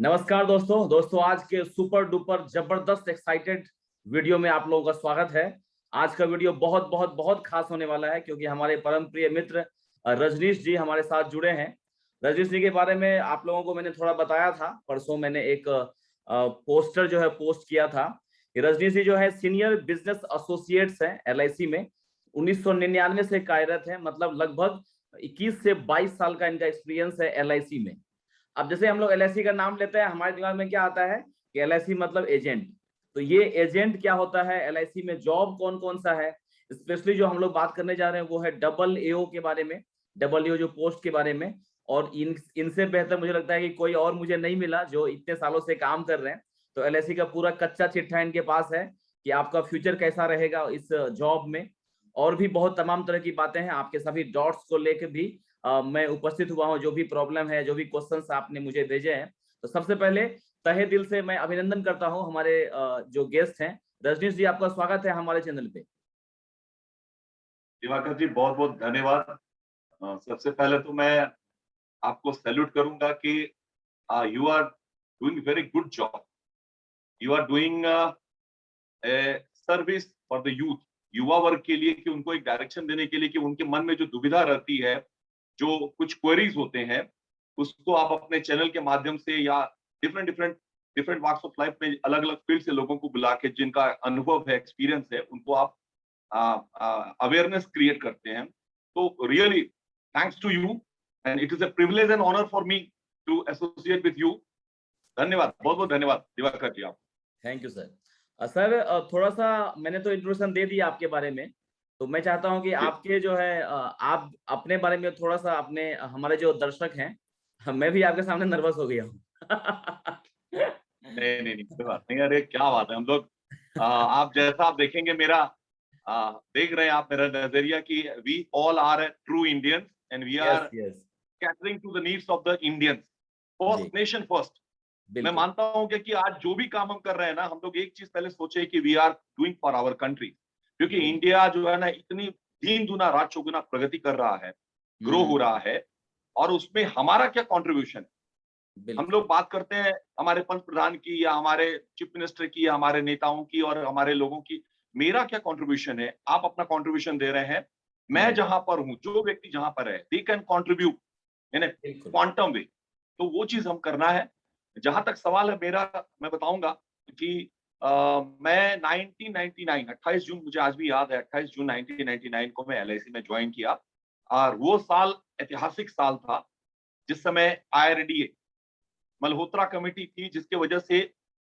नमस्कार दोस्तों आज के सुपर डुपर जबरदस्त एक्साइटेड वीडियो में आप लोगों का स्वागत है। आज का वीडियो बहुत बहुत बहुत खास होने वाला है क्योंकि हमारे परम प्रिय मित्र रजनीश जी हमारे साथ जुड़े हैं। रजनीश जी के बारे में आप लोगों को मैंने थोड़ा बताया था, परसों मैंने एक पोस्टर जो है पोस्ट किया था कि रजनीश जी जो है सीनियर बिजनेस एसोसिएट्स हैं LIC में। 1999 से कार्यरत है, मतलब लगभग 21 से 22 साल का इनका एक्सपीरियंस है LIC में। अब जैसे हम लोग LIC का नाम लेते हैं, हमारे दिमाग में क्या आता है कि LIC मतलब एजेंट। तो ये एजेंट क्या होता है, LIC में जॉब कौन कौन सा है, स्पेशली जो हम लोग बात करने जा रहे हैं वो है AAO के बारे में, AAO जो पोस्ट के बारे में। और इनसे बेहतर मुझे लगता है कि कोई और मुझे नहीं मिला जो इतने सालों से काम कर रहे हैं। तो LIC का पूरा कच्चा चिट्ठा इनके पास है कि आपका फ्यूचर कैसा रहेगा इस जॉब में। और भी बहुत तमाम तरह की बातें हैं, आपके सभी डॉट्स को लेकर भी मैं उपस्थित हुआ हूँ। जो भी प्रॉब्लम है, जो भी क्वेश्चंस आपने मुझे भेजे हैं, तो सबसे पहले तहे दिल से मैं अभिनंदन करता हूँ हमारे जो गेस्ट हैं। रजनीश जी, आपका स्वागत है हमारे चैनल पे। दिवाकर जी, बहुत बहुत धन्यवाद। सबसे पहले तो मैं आपको सैल्यूट करूंगा कि you are doing very good job. You are doing service for the youth, युवा वर्ग के लिए, कि उनको एक डायरेक्शन देने के लिए कि उनके मन में जो दुविधा रहती है, जो कुछ क्वेरीज होते हैं, उसको आप अपने चैनल के माध्यम से या different different different walks of life में अलग अलग फील्ड से लोगों को बुला के जिनका अनुभव है, एक्सपीरियंस है, उनको आप अवेयरनेस क्रिएट करते हैं। तो really thanks to you and it is a privilege and honour for me to associate with you. धन्यवाद, बहुत बहुत धन्यवाद दिवाकर जी। आप थैंक यू सर। सर थोड़ा सा मैंने तो इंट्रोडक्शन दे दिया आपके बारे में, तो मैं चाहता हूँ कि जी। आपके जो है आप अपने बारे में थोड़ा सा अपने हमारे जो दर्शक हैं, मैं भी आपके सामने नर्वस हो गया हूँ। नहीं नहीं नहीं, कोई बात नहीं। अरे क्या बात है, हम लोग आप जैसा आप देखेंगे मेरा देख रहे हैं आप मेरा नजरिया कि we all are true Indians and we yes are yes. Catering to the needs of the Indians जी फर्स्ट, नेशन फर्स्ट। मैं बिल्कुल। मानता हूं कि आज जो भी काम हम कर रहे हैं ना, हम लोग एक चीज पहले सोचे कि we are doing for our country, क्योंकि बिल्कुल। इंडिया जो है ना, इतनी दीन दुना रात चौगुना प्रगति कर रहा है, ग्रो हो रहा है, और उसमें हमारा क्या कंट्रीब्यूशन है। हम बिल्कुल। लोग बात करते हैं हमारे पंत प्रधान की या हमारे चीफ मिनिस्टर की या हमारे नेताओं की और हमारे लोगों की। मेरा क्या कंट्रीब्यूशन है, आप अपना कंट्रीब्यूशन दे रहे हैं। मैं राइट। जहां पर हूं, जो व्यक्ति जहां पर है, दे कैन कंट्रीब्यूट इन ए बिल्कुल। क्वांटम वे। तो वो चीज हम करना है। जहां तक सवाल है मेरा, मैं बताऊंगा कि मैं 1999 28 जून, मुझे आज भी याद है, 28 जून 1999 को मैं LIC में ज्वाइन किया। और वो साल ऐतिहासिक साल था जिस समय IRDA मल्होत्रा कमेटी थी, जिसके वजह से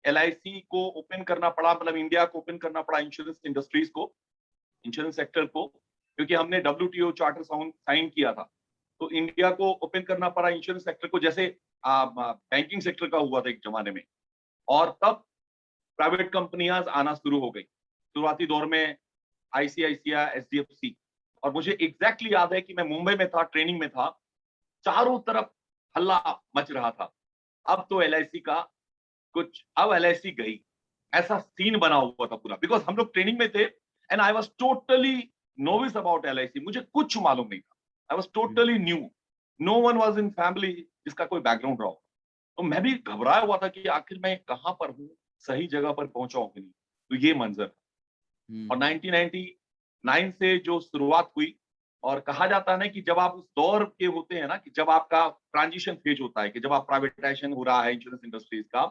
LIC को ओपन करना पड़ा, मतलब इंडिया को ओपन करना पड़ा इंश्योरेंस इंडस्ट्रीज को, इंश्योरेंस सेक्टर को, क्योंकि हमने WTO चार्टर साइन किया था। तो इंडिया को ओपन करना पड़ा इंश्योरेंस सेक्टर को, जैसे बैंकिंग सेक्टर का हुआ था एक जमाने में। और तब प्राइवेट कंपनियां आना शुरू हो गई। शुरुआती दौर में ICICI, HDFC। और मुझे एग्जैक्टली याद है कि मैं मुंबई में था, ट्रेनिंग में था, चारों तरफ हल्ला मच रहा था। अब तो LIC का कुछ, अब LIC गई, ऐसा सीन बना हुआ था पूरा, बिकॉज हम लोग ट्रेनिंग में थे and I was totally novice about LIC। मुझे कुछ मालूम नहीं था, I was totally new. No one was in family जिसका कोई बैकग्राउंड रहा हो। तो मैं भी घबराया हुआ था कि आखिर मैं कहां पर हूँ, सही जगह पर पहुंचा हूं कि नहीं। तो ये मंजर। और 1999 से जो शुरुआत हुई, और कहा जाता है ना कि जब आप उस दौर के होते हैं ना, कि जब आपका ट्रांजिशन फेज होता है, कि जब आप प्राइवेटाइजेशन हो रहा है इंश्योरेंस इंडस्ट्रीज का,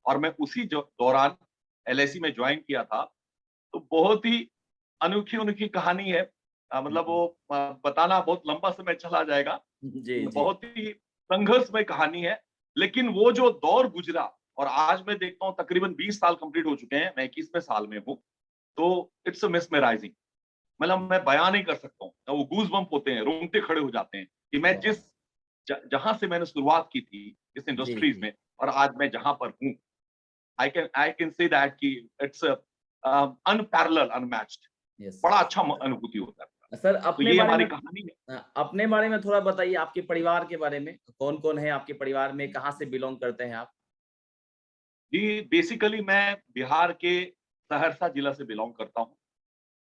और मैं उसी दौरान LIC में ज्वाइन किया था। तो बहुत ही अनोखी अनोखी कहानी है। मतलब वो बताना बहुत लंबा समय चला जाएगा। जी जी। बहुत ही संघर्षमय कहानी है। लेकिन वो जो दौर गुजरा, और आज मैं देखता हूँ तकरीबन 20 साल कंप्लीट हो चुके हैं, मैं 21वें साल में हूँ। तो इट्स मिसमराइजिंग, मतलब मैं बयान नहीं कर सकता हूँ। वो गूज बम्प होते हैं, रोंगटे खड़े हो जाते हैं कि मैं वाह। जहां से मैंने शुरुआत की थी इस जी इंडस्ट्रीज जी। में, और आज मैं जहां पर हूँ, आई कैन से दैट कि इट्स अनपैरेलल, अनमैच्ड। यस। बड़ा अच्छा अनुभूति होता है। सर तो अपने ये बारे हमारी में, कहानी है। अपने बारे में थोड़ा बताइए, आपके परिवार के बारे में कौन कौन है आपके परिवार में, कहाँ से बिलोंग करते हैं आप? जी, बेसिकली मैं बिहार के सहरसा जिला से बिलोंग करता हूँ।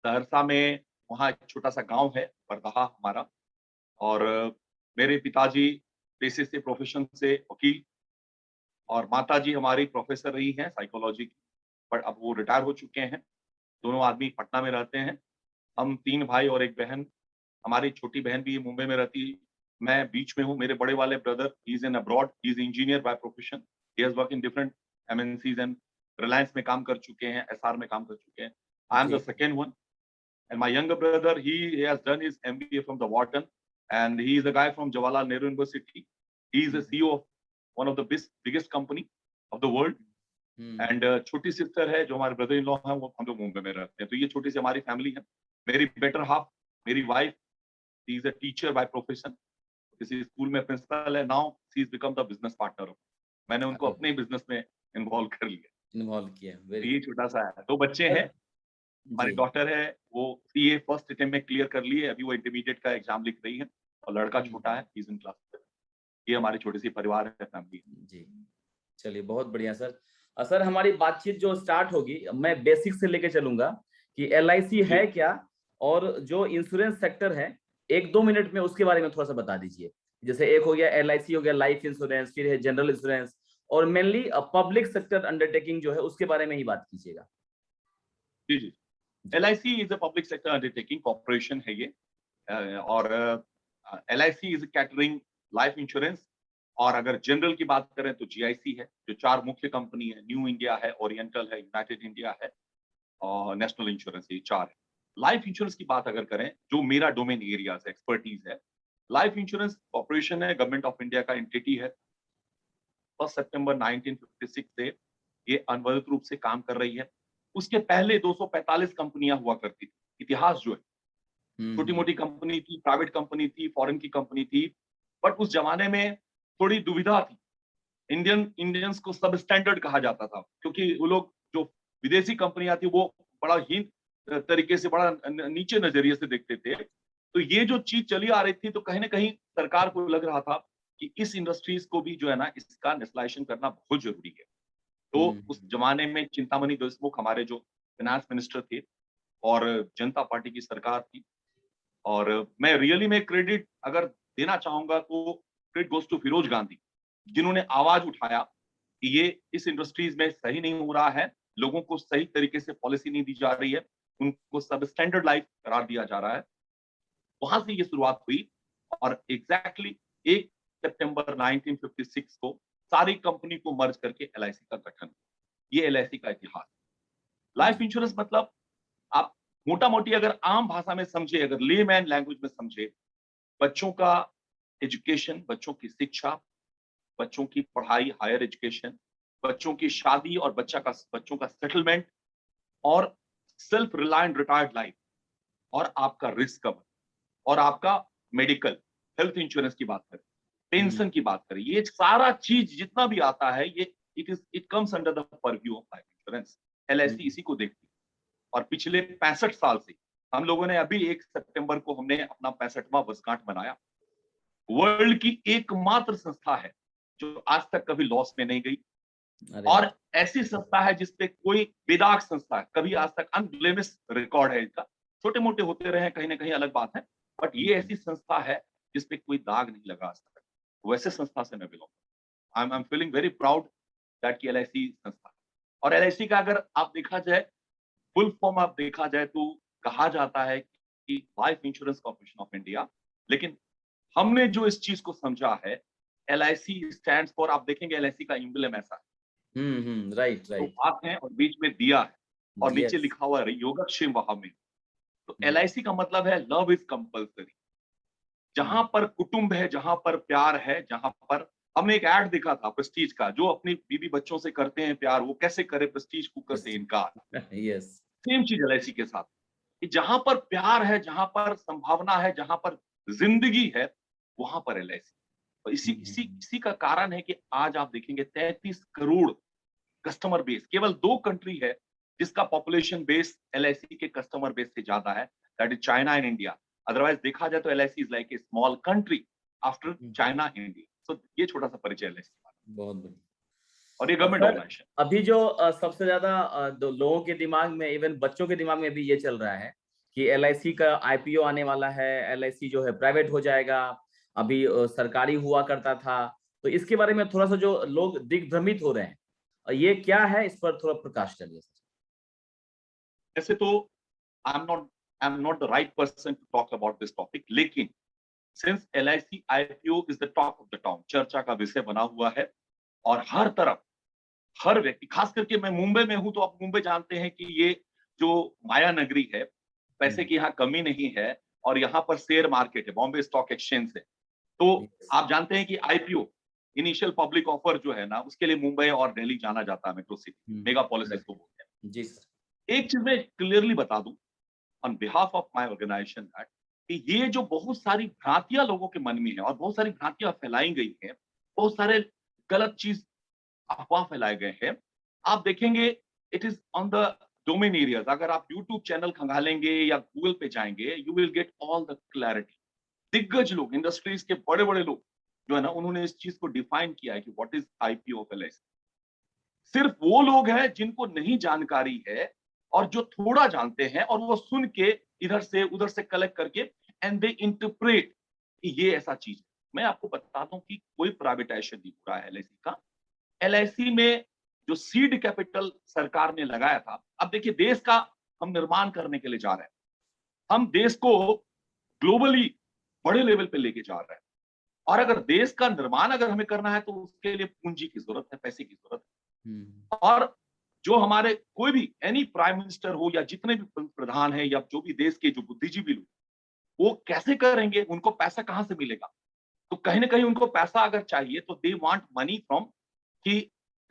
सहरसा में वहाँ एक छोटा सा गांव है, बरदहा हमारा। और मेरे पिताजी पेशे से, प्रोफेशन से वकील, और माता जी हमारी प्रोफेसर रही हैं साइकोलॉजी की, बट अब वो रिटायर हो चुके हैं। दोनों आदमी पटना में रहते हैं। हम 3 भाई और 1 बहन। हमारी छोटी बहन भी मुंबई में रहती है। मैं बीच में हूँ। मेरे बड़े वाले brother he is in abroad, he is engineer by profession. He has work in different MNCs and Reliance में काम कर चुके हैं, एसआर में काम कर चुके हैं। आई एम द जी second one and my younger brother he has done his MBA from the Wharton and he is a guy from Jawaharlal Nehru University. He is the CEO of one of the biggest company of the world. And छोटी sister है जो हमारे brother in law हैं, वो हम लोग मुंबई में रहते हैं। तो ये छोटी सी हमारी फैमिली है। मेरी बेटर हाफ, मेरी wife, she is a teacher by profession, किसी स्कूल में प्रिंसिपल है। Now she is become the business partner. मैंने उनको अरे अपने बिजनेस में इन्वॉल्व कर लिया। इन्वॉल्व किया, तो वेरी ये गुड छोटा सा है। 2 बच्चे सर। हैं। हमारी जी डॉटर है, वो सीए फर्स्ट अटेम्प्ट में क्लियर कर ली है, अभी वो इंटरमीडिएट का एग्जाम लिख रही है। और लड़का छोटा है, ही इज इन क्लास 7। ये हमारी छोटी सी परिवार है, फैमिली है। जी चलिए बहुत बढ़िया सर। सर हमारी बातचीत जो स्टार्ट होगी, मैं बेसिक से लेके चलूंगा कि एलआईसी जी है क्या, और जो इंश्योरेंस सेक्टर है 1-2 मिनट में उसके बारे में थोड़ा सा बता दीजिए। जैसे एक हो गया एलआईसी, हो गया लाइफ इंश्योरेंस, फिर है जनरल इंश्योरेंस, और मेनली पब्लिक सेक्टर अंडरटेकिंग जो है उसके बारे में ही बात कीजिएगा। जी जी। जी LIC is a public sector undertaking corporation है ये। और LIC is catering life insurance. और अगर जनरल की बात करें तो जीआईसी है, जो 4 मुख्य कंपनी है, न्यू इंडिया है, ओरिएंटल है, यूनाइटेड इंडिया है और नेशनल इंश्योरेंस, ये 4 है। लाइफ इंश्योरेंस की बात अगर करें, जो मेरा डोमेन एरिया है, एक्सपर्टीज है, लाइफ इंश्योरेंस कॉर्पोरेशन है, गवर्नमेंट ऑफ इंडिया का एंटिटी है। 1 सितंबर 1956 से ये अनवरत रूप से काम कर रही है। उसके पहले 245 कंपनियां हुआ करती थी। इतिहास जो है, छोटी मोटी कंपनी थी, प्राइवेट कंपनी थी, फॉरेन की कंपनी थी, बट उस जमाने में थोड़ी दुविधा थी। इंडियंस को सब स्टैंडर्ड कहा जाता था, क्योंकि वो लोग जो विदेशी कंपनियां थी वो बड़ा हीन तरीके से, बड़ा नीचे नजरिए से देखते थे। तो ये जो चीज चली आ रही थी, तो कहीं ना कहीं सरकार को लग रहा था कि इस इंडस्ट्रीज को भी जो है ना, इसका नेशनलाइजेशन करना बहुत जरूरी है। तो उस जमाने में चिंतामणि देशमुख हमारे जो फाइनेंस मिनिस्टर थे, और जनता पार्टी की सरकार थी। और मैं रियली में क्रेडिट अगर देना चाहूंगा तो credit goes to Firoz Gandhi, जिन्होंने आवाज उठाया कि ये इस इंडस्ट्रीज में सही नहीं हो रहा है, लोगों को सही तरीके से पॉलिसी नहीं दी जा रही है, उनको सब स्टैंडर्ड लाइफ करार दिया जा रहा है। वहां से ये शुरुआत हुई। और एग्जैक्टली 1 सितंबर 1956 को सारी कंपनी को मर्ज करके एलआईसी का गठन हुआ। ये एलआईसी का इतिहास। लाइफ इंश्योरेंस मतलब, आप मोटा मोटी अगर आम भाषा में समझे, अगर लेमैन लैंग्वेज में समझे, बच्चों का एजुकेशन, बच्चों की शिक्षा, बच्चों की पढ़ाई, हायर एजुकेशन, बच्चों की शादी और बच्चों का सेटलमेंट, और सेल्फ रिलायंट रिटायर्ड लाइफ, और आपका रिस्क कवर, और आपका मेडिकल हेल्थ इंश्योरेंस की बात करें, पेंशन की बात करें, ये सारा चीज जितना भी आता है, ये it comes under the purview of life insurance. LIC इसी को देखती है। और पिछले 65 साल से हम लोगों ने, अभी 1 सितंबर को हमने अपना 65वां वर्षगांठ मनाया। वर्ल्ड की एकमात्र संस्था है जो आज तक कभी लॉस में नहीं गई, और ऐसी संस्था है जिसपे कोई बेदाग संस्था है, कभी आज तक अनब्लेमिश रिकॉर्ड है इसका। छोटे मोटे होते रहे कहीं ना कहीं, अलग बात है, बट ये ऐसी संस्था है जिसपे कोई दाग नहीं लगा आज तक। वैसे संस्था से मैं belong, I am feeling very proud that की एलआईसी संस्था। और एलआईसी का अगर आप देखा जाए, फुल फॉर्म आप देखा जाए, तो कहा जाता है कि life insurance corporation of India. लेकिन हमने जो इस चीज को समझा है, एलआईसी स्टैंड्स फॉर, आप देखेंगे एलआईसी का एम्ब्लेम ऐसा है, राइट तो राइट आप हैं और बीच में दिया है, और नीचे यस लिखा हुआ है योगक्षेम वहां में। तो एलआईसी का मतलब है लव इज कंपल्सरी। जहां पर कुटुंब है, जहां पर प्यार है, जहां पर, हमने एक ऐड देखा था प्रेस्टीज का, जो अपनी बीवी बच्चों से करते हैं प्यार, वो कैसे करे प्रेस्टीज कुकर से इनकार। यस सेम चीज एलआईसी के साथ, कि जहां पर प्यार है, जहां पर संभावना है, जहां पर जिंदगी है, वहां पर एलआईसी। और इसी इसी इसी का कारण है कि आज आप देखेंगे 33 करोड़ कस्टमर बेस, केवल 2 कंट्री है जिसका पॉपुलेशन बेस एलआईसी के कस्टमर बेस से ज्यादा है, that is China and India. Otherwise देखा जाए तो LIC is like a small country after China and India. So ये छोटा सा परिचय एलआईसी का, बहुत बढ़िया। और ये गवर्नमेंट सर ऑर्गेनाइजेशन। अभी जो सबसे ज्यादा लोगों के दिमाग में, इवन बच्चों के दिमाग में भी ये चल रहा है कि एलआईसी का आईपीओ आने वाला है, एलआईसी जो है प्राइवेट हो जाएगा। अभी सरकारी हुआ करता था, तो इसके बारे में थोड़ा सा जो लोग दिग्भ्रमित हो रहे हैं, ये क्या है, इस पर थोड़ा प्रकाश डालिए। ऐसे तो I am not the right person to talk about this topic, लेकिन since LIC IPO is the talk of the town, चर्चा का विषय बना हुआ है और हर तरफ हर व्यक्ति, खास करके मैं मुंबई में हूं तो आप मुंबई जानते हैं कि ये जो माया नगरी है, पैसे की यहाँ कमी नहीं है और यहाँ पर शेयर मार्केट है, बॉम्बे स्टॉक एक्सचेंज है। तो आप जानते हैं कि IPO इनिशियल पब्लिक ऑफर जो है ना, उसके लिए मुंबई और दिल्ली जाना जाता है, मेट्रो सिटी, मेगा पॉलिस इसको बोलते हैं। जी सर। एक चीज मैं क्लियरली बता दूं on behalf of my organisation that कि ये जो बहुत सारी भ्रांतियां लोगों के मन में है और बहुत सारी भ्रांतियां फैलाई गई हैं, बहुत सारे गलत चीज अफवाह फैलाए गए हैं, आप देखेंगे it is on the domain areas. अगर आप यूट्यूब चैनल खंगालेंगे या गूगल पे जाएंगे, you will get all the clarity. दिग्गज लोग, इंडस्ट्रीज के बड़े बड़े लोग जो है ना, उन्होंने इस चीज को डिफाइन किया है कि what is IPO of LIC। सिर्फ वो लोग हैं जिनको नहीं जानकारी है और जो थोड़ा जानते हैं और वो सुन के इधर से उधर से कलेक्ट करके एंड दे इंटरप्रेट कि ये ऐसा चीज है। मैं आपको बता दूं कि कोई प्राइवेटाइजेशन नहीं हो रहा है LIC का। LIC में जो सीड कैपिटल सरकार ने लगाया था, अब देखिए देश का हम निर्माण करने के लिए जा रहे हैं, हम देश को ग्लोबली बड़े लेवल पे लेके जा रहे हैं और अगर देश का निर्माण अगर हमें करना है तो उसके लिए पूंजी की जरूरत है, पैसे की जरूरत है। और जो हमारे कोई भी एनी प्राइम मिनिस्टर हो या जितने भी प्रधान है या जो भी देश के जो बुद्धिजीवी लोग, वो कैसे करेंगे, उनको पैसा कहां से मिलेगा? तो कहीं ना कहीं उनको पैसा अगर चाहिए तो दे वांट मनी फ्रॉम, कि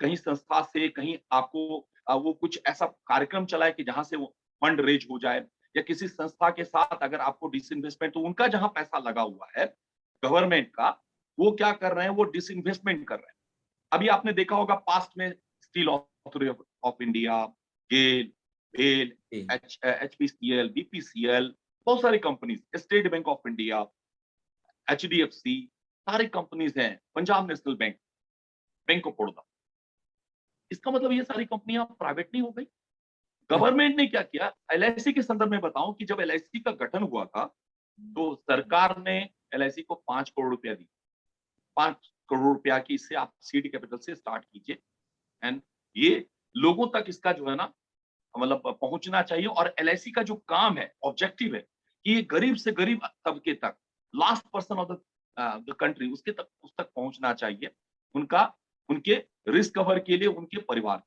कहीं संस्था से, कहीं आपको वो कुछ ऐसा कार्यक्रम चलाए कि जहां से वो फंड रेज हो जाए, या किसी संस्था के साथ अगर आपको डिसइन्वेस्टमेंट, तो उनका जहां पैसा लगा हुआ है गवर्नमेंट का, वो क्या कर रहे हैं, वो डिसइन्वेस्टमेंट कर रहे हैं। अभी आपने देखा होगा पास्ट में स्टील अथॉरिटी ऑफ इंडिया, गेल, भेल, HPCL, BPCL, बहुत सारी companies, state bank of India, HDFC, सारी कंपनीज हैं, Punjab national bank, bank of Baroda. इसका मतलब ये सारी कंपनियां प्राइवेट नहीं हो गई। गवर्नमेंट ने क्या किया, LIC के संदर्भ में बताऊं कि जब LIC का गठन हुआ था तो सरकार ने LIC को 5 करोड़ रुपया दी, 5 करोड़ रुपया की, इससे आप सीड कैपिटल से स्टार्ट कीजिए एंड ये लोगों तक इसका जो है ना मतलब पहुंचना चाहिए। और LIC का जो काम है, ऑब्जेक्टिव है कि ये गरीब से गरीब तबके तक, last person of the country, उसके तक, उस तक पहुंचना चाहिए, उनका, उनके रिस्क कवर के लिए, उनके परिवार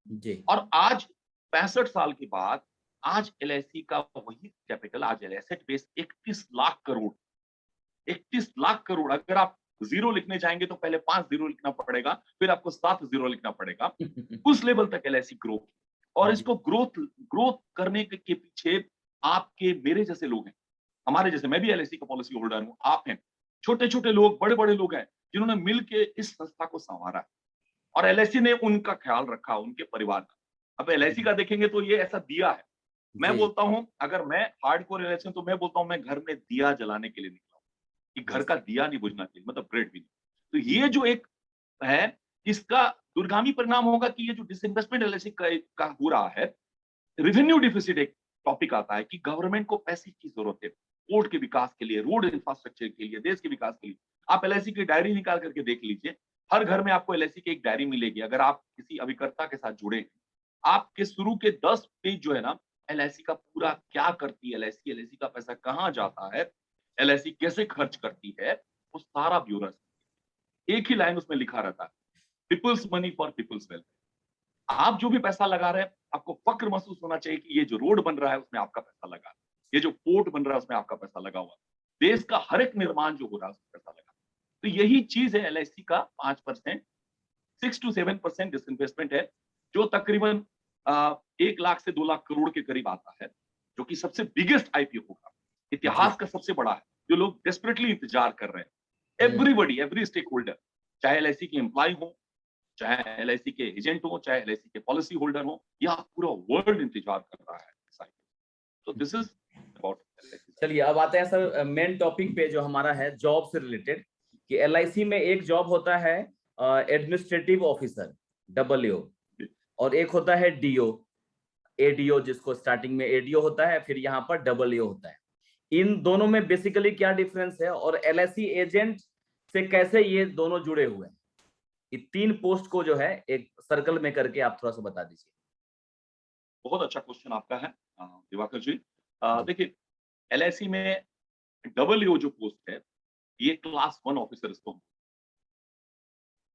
जी। और आज 65 साल के बाद आज LIC का वही कैपिटल, आज एसेट बेस 31 लाख करोड़, 31 लाख करोड़। अगर आप जीरो लिखने जाएंगे तो पहले 5 जीरो लिखना पड़ेगा, फिर आपको 7 जीरो लिखना पड़ेगा। उस लेवल तक LIC ग्रो, और इसको ग्रोथ करने के पीछे आपके मेरे जैसे लोग हैं, हमारे जैसे, मैं भी LIC का पॉलिसी होल्डर हूं, आप हैं, छोटे छोटे लोग, बड़े बड़े लोग हैं जिन्होंने मिलके इस संस्था को संवारा है और LIC ने उनका ख्याल रखा, उनके परिवार का। अब LIC का देखेंगे तो ये ऐसा दिया है। मैं बोलता हूं, अगर मैं हार्डकोर LIC तो मैं बोलता हूं मैं घर में दिया जलाने के लिए निकला हूं, कि घर का दिया नहीं बुझना चाहिए, मतलब ग्रेड भी नहीं। तो ये जो एक है, इसका दुर्गामी परिणाम होगा कि ये जो डिसइन्वेस्टमेंट LIC का हो रहा है, रेवेन्यू डिफिसिट एक टॉपिक आता है कि गवर्नमेंट को पैसे की जरूरत है पोर्ट के विकास के लिए, रोड इंफ्रास्ट्रक्चर के लिए, देश के विकास के लिए। आप LIC की डायरी निकाल करके देख लीजिए, हर घर में आपको LIC की एक डायरी मिलेगी। अगर आप किसी अभिकर्ता के साथ जुड़े हैं, आपके शुरू के 10 पेज जो है ना, LIC का पूरा क्या करती है LIC का पैसा कहाँ जाता है, LIC कैसे खर्च करती है, वो सारा ब्यौरा एक ही लाइन उसमें लिखा रहता है, people's money for people's wealth. आप जो भी पैसा लगा रहे हैं, आपको फक्र महसूस होना चाहिए कि ये जो रोड बन रहा है उसमें आपका पैसा लगा, ये जो पोर्ट बन रहा है उसमें आपका पैसा लगा हुआ, देश का हर एक निर्माण जो हो रहा है उसमें पैसा लगा। तो यही चीज है LIC का 5%, 6 to 7% डिसइन्वेस्टमेंट है, जो तकरीबन 1 लाख से 2 लाख करोड़ के करीब आता है, जो कि सबसे बिगेस्ट IPO होगा, इतिहास का सबसे बड़ा है, जो लोग डेस्परेटली इंतजार कर रहे हैं। एवरीबॉडी, एवरी स्टेक होल्डर, चाहे LIC के एम्प्लॉय हो, चाहे LIC के एजेंट हो, चाहे LIC के पॉलिसी होल्डर हो, या पूरा वर्ल्ड इंतजार कर रहा है। तो दिस इज अबाउट LIC। चलिए अब आते हैं सर मेन टॉपिक पे, जो हमारा है जॉब से रिलेटेड, कि LIC में एक जॉब होता है एडमिनिस्ट्रेटिव ऑफिसर WO, और एक होता है DO, ADO, जिसको स्टार्टिंग में ADO होता है, फिर यहाँ पर WO होता है। इन दोनों में बेसिकली क्या डिफरेंस है, और LIC एजेंट से कैसे ये दोनों जुड़े हुए हैं? ये 3 पोस्ट को जो है एक सर्कल में करके आप थोड़ा-सा बता दीजिए। बहुत अच्छा क्वेश्चन आपका है दिवाकर जी। जी, देखिए एलआईसी में डबल जो पोस्ट है, ये क्लास 1 ऑफिसर इसको,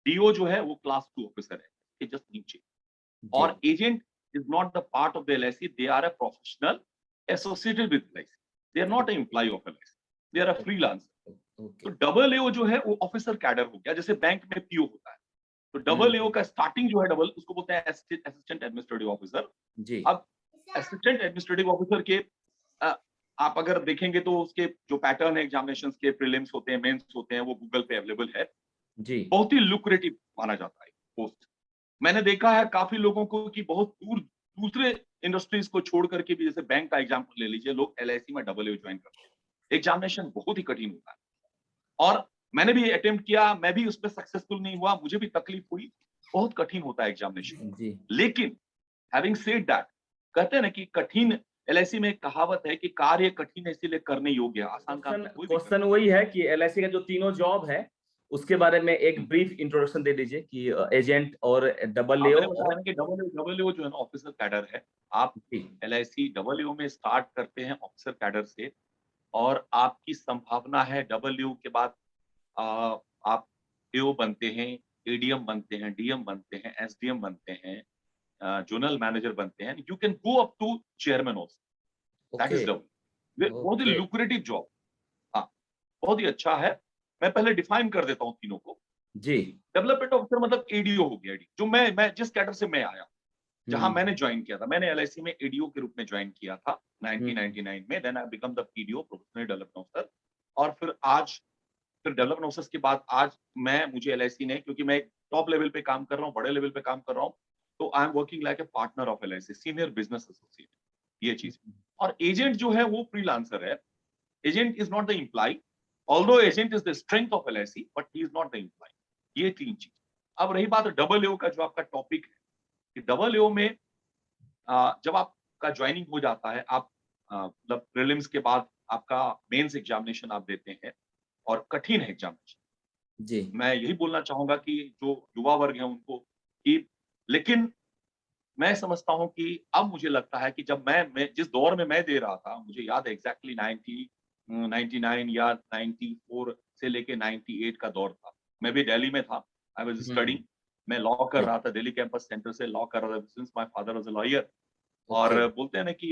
डीओ जो है वो क्लास 2 ऑफिसर है, ये जस्ट नीचे। जी। और agent is not the part of the LIC, they are a professional associated with LIC, they are not a employ of LIC, they are a freelancer. Okay. तो double A O जो है वो officer cadre हो गया, जैसे bank में PO होता है। तो डबल एओ हुँ, का स्टार्टिंग जो है डबल, उसको बोलते हैं असिस्टेंट एडमिनिस्ट्रेटिव ऑफिसर। जी, अब असिस्टेंट एडमिनिस्ट्रेटिव ऑफिसर के अ, आप अगर देखेंगे तो उसके जो पैटर्न है एग्जामिनेशंस के, प्रीलिम्स होते हैं, मेंस होते हैं, वो गूगल पे अवेलेबल है। जी। बहुत ही लुक्रेटिव माना जाता है पोस्ट। मैंने देखा है काफी लोगों को कि बहुत दूसरे इंडस्ट्रीज को छोड़ करके भी, जैसे बैंक का एग्जांपल ले लीजिए, लोग एलआईसी में डबल ज्वाइन करते हैं। एग्जामिनेशन बहुत ही कठिन होता है और मैंने भी अटेम्प्ट किया, मैं भी उसमें सक्सेसफुल नहीं हुआ, मुझे भी तकलीफ हुई। बहुत कठिन होता है एग्जामिनेशन। जी। लेकिन हैविंग सेड दैट, कहते हैं ना कि कठिन, एलआईसी में एक कहावत है कि कार्य कठिन है इसीलिए करने योग्य है, आसान काम क्वेश्चन तो कोई भी कर क्वेश्चन सकता वही है कि एलआईसी का जो तीनों जॉब है, उसके बारे में एक है। ब्रीफ इंट्रोडक्शन दे दीजिए कि एजेंट और डबल हाँ, एओ मैंने बताया और ना कि डबल जो है ना ऑफिसर कैडर है। आप जी, एलआईसी डबल में स्टार्ट करते हैं ऑफिसर कैडर से, और आपकी संभावना है डबल के बाद अ, आप एओ बनते हैं, एडीएम बनते हैं, डीएम बनते हैं, एसडीएम बनते हैं, जोनल मैनेजर बनते हैं। You can go up to chairman also, that okay, is double. बहुत ही ओके। Lucrative job. हाँ, बहुत ही अच्छा है। मैं पहले डिफाइन कर देता हूँ तीनों को। जी। डेवलपमेंट ऑफिसर मतलब एडीओ हो गया। जो मैं जिस कैडर से मैं आया, जहां मैंने हुँ, ज्वाइन किया था, मैंने एलआईसी में एडीओ के रूप में ज्वाइन किया था हुँ, 1999 में। Then I become the PDO, professional development officer. और फिर डेवलपमेंट ऑफिसर्स के बाद आज मुझे एलआईसी ने, क्योंकि मैं टॉप लेवल पे काम कर रहा हूँ, बड़े लेवल पे काम कर रहा हूँ, तो I am working like a partner of LIC, senior business associate, ये चीज। और एजेंट जो है वो फ्रीलांसर है। Agent is not the employ, although agent is the strength of LIC, but he is not the employ. ये 3 चीज। अब रही बात डबल एओ का, जो आपका टॉपिक है, कि डबल एओ में जब आपका ज्वाइनिंग हो जाता है, आप मतलब प्रीलिम्स के बाद आपका मेंस एग्जामिनेशन आप देते हैं, और कठिन है एग्जामिनेशन। जी। मैं यही बोलना चाहूंगा कि जो युवा वर्ग है उनको, कि लेकिन मैं समझता हूं कि अब मुझे लगता है कि जब मैं जिस दौर में मैं दे रहा था, मुझे याद है एग्जैक्टली 99 या 94 से लेके 98 का दौर था। मैं भी दिल्ली में था, आई वाज स्टडिंग। हुँ, मैं लॉ कर जी, रहा था, दिल्ली कैंपस सेंटर से लॉ कर रहा था, since my father was a lawyer. और ओके। बोलते हैं ना कि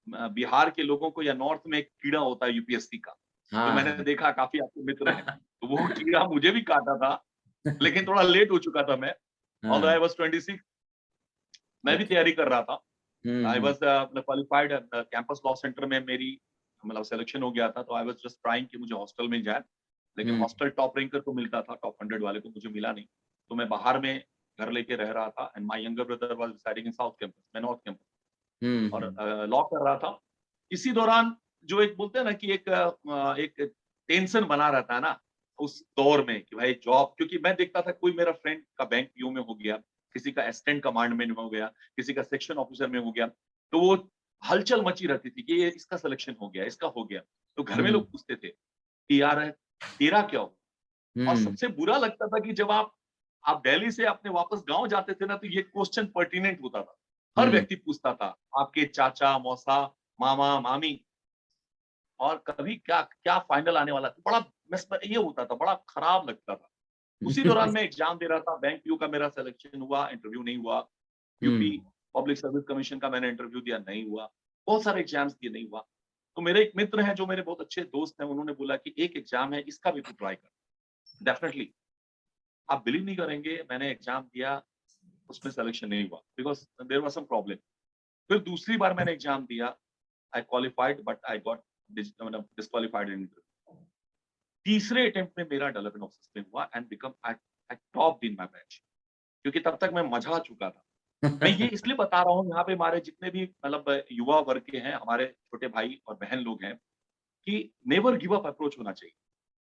बिहार के लोगों को या नॉर्थ में एक कीड़ा होता है यूपीएससी का, जो हाँ, मैंने हाँ। देखा काफी आपके मित्र हैं। तो वो कीड़ा मुझे भी काटा था, लेकिन थोड़ा लेट हो चुका था मैं। ऑल्दो हाँ, आई वाज 26, मैं भी ओके। तैयारी कर रहा था। Hmm, I hmm, was qualified Campus Law Centre में, मेरी मतलब सिलेक्शन हो गया था। तो आई वाज जस्ट ट्राइंग कि मुझे हॉस्टल मिल जाए, लेकिन हुँ, हॉस्टल टॉप रैंकर को मिलता था, टॉप 100 वाले को मुझे मिला नहीं। तो मैं बाहर में घर लेके रह रहा था, and my younger brother was residing in south campus, मैं नॉर्थ कैंपस, हुँ, और हुँ। लॉ कर रहा था। इसी दौरान जो एक बोलते हैं ना कि एक टेंशन बना रहता है ना उस दौर में, कि भाई जॉब, क्योंकि मैं देखता था कोई मेरा फ्रेंड का बैंक पीओ में हो गया, किसी का असिस्टेंट कमांड में हो गया, किसी का सेक्शन ऑफिसर में हो गया, तो वो हलचल मची रहती थी कि ये इसका सिलेक्शन हो गया, इसका हो गया। तो घर में हुँ, लोग पूछते थे कि यार तेरा क्या हो। और हुँ, सबसे बुरा लगता था कि जब आप दिल्ली से अपने वापस गांव जाते थे ना, तो ये क्वेश्चन पर्टिनेंट होता था। हर हुँ, व्यक्ति पूछता था, आपके चाचा, मौसा, मामा, मामी, और कभी क्या क्या फाइनल आने वाला था। बड़ा ये होता था, बड़ा खराब लगता था। उसी दौरान मैं एग्जाम दे रहा था, बैंक पीओ का मेरा सिलेक्शन हुआ, इंटरव्यू नहीं हुआ। यूपी हुँ, पब्लिक सर्विस कमीशन का मैंने इंटरव्यू दिया, नहीं हुआ। बहुत सारे एग्जाम्स दिए, नहीं हुआ। तो मेरे एक मित्र हैं जो मेरे बहुत अच्छे दोस्त हैं, उन्होंने बोला कि एक एग्जाम है, इसका भी तू ट्राई कर, डेफिनेटली। आप बिलीव नहीं करेंगे, मैंने एग्जाम दिया, उसमें सिलेक्शन नहीं हुआ, because there was some problem. फिर दूसरी बार मैंने एग्जाम दिया, I qualified, but I got मतलब डिस्क्वालिफाइड इन। तीसरे अटेम्प्ट में मेरा डेवलपमेंट ऑफिसर में हुआ, and become I topped in my batch, क्योंकि तब तक मैं मजा चुका था। मैं ये इसलिए बता रहा हूँ, यहाँ पे हमारे जितने भी मतलब युवा वर्ग के हैं, हमारे छोटे भाई और बहन लोग हैं, कि नेवर गिव अप अप्रोच होना चाहिए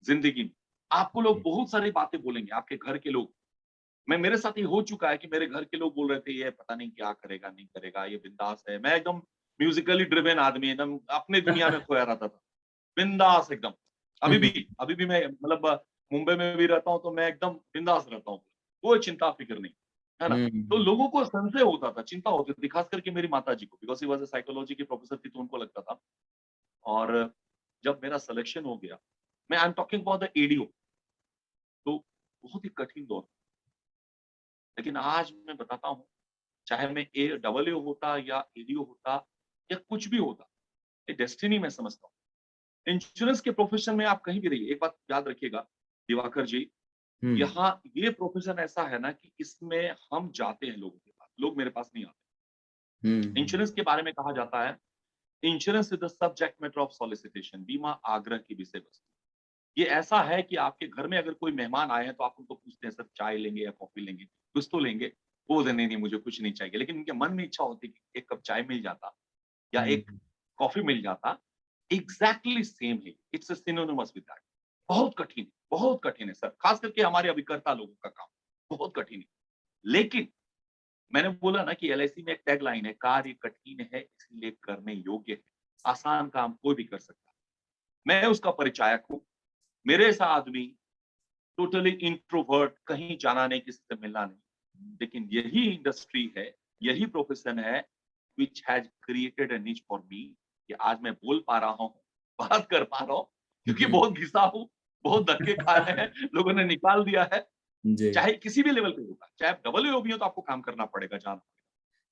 जिंदगी में। आपको लोग जी, बहुत सारी बातें बोलेंगे, आपके घर के लोग। मेरे साथ ये हो चुका है कि मेरे घर के लोग बोल रहे थे, ये पता नहीं क्या करेगा, नहीं करेगा, ये बिंदास है। मैं एकदम म्यूजिकली ड्रिवन आदमी, एकदम अपने दुनिया में खोया रहता था, बिंदास एकदम। अभी भी मैं मतलब मुंबई में भी रहता हूँ तो मैं एकदम बिंदास रहता हूँ, कोई चिंता फिक्र नहीं, है ना। तो लोगों को संशय होता था, चिंता होती थी, खास करके मेरी माताजी को, because she was a psychology की प्रोफेसर थी, तो उनको लगता था। और जब मेरा सिलेक्शन हो गया, मैं आई am talking about the ADO, तो बहुत ही कठिन दौर। लेकिन आज मैं बताता हूँ, चाहे मैं डबल ए होता या एडीओ होता या कुछ भी होता, ये डेस्टिनी मैं समझता हूँ। इंश्योरेंस के प्रोफेशन में आप कहीं भी रहिए, एक बात याद रखिएगा दिवाकर जी, यहाँ ये प्रोफेशन ऐसा है ना कि इसमें हम जाते हैं लोगों के पास, लोग मेरे पास नहीं आते। इंश्योरेंस के बारे में कहा जाता है, insurance is the subject matter of solicitation, बीमा आग्रह की विषय वस्तु। ये ऐसा है कि आपके घर में अगर कोई मेहमान आए हैं तो आप उनको पूछते हैं, सर चाय लेंगे या कॉफी लेंगे, कुछ तो लेंगे। वो बोलते हैं, नहीं नहीं मुझे कुछ नहीं चाहिए, लेकिन उनके मन में इच्छा होती है कि एक कप चाय मिल जाता या एक कॉफी मिल जाता। एग्जैक्टली सेम है, इट्स सिनोनिमस विद दैट। बहुत कठिन है सर, खास करके हमारे अभिकर्ता लोगों का काम बहुत कठिन है। लेकिन मैंने बोला ना कि एलआईसी में एक टैगलाइन है, कार्य कठिन है इसलिए करने योग्य है, आसान काम कोई भी कर सकता है। मैं उसका परिचायक हूँ। मेरे जैसा आदमी टोटली इंट्रोवर्ट, कहीं जाना नहीं, किसी से मिलना नहीं, लेकिन यही इंडस्ट्री है, यही प्रोफेशन है व्हिच हैज क्रिएटेड अ निच फॉर मी, कि आज मैं बोल पा रहा हूँ, बात कर पा रहा हूँ, क्योंकि बहुत घिसा हूँ, बहुत धक्के खाए हैं, लोगों ने निकाल दिया है। जी चाहे किसी भी लेवल पे होगा, चाहे आप डबल भी हो तो आपको काम करना पड़ेगा, जाना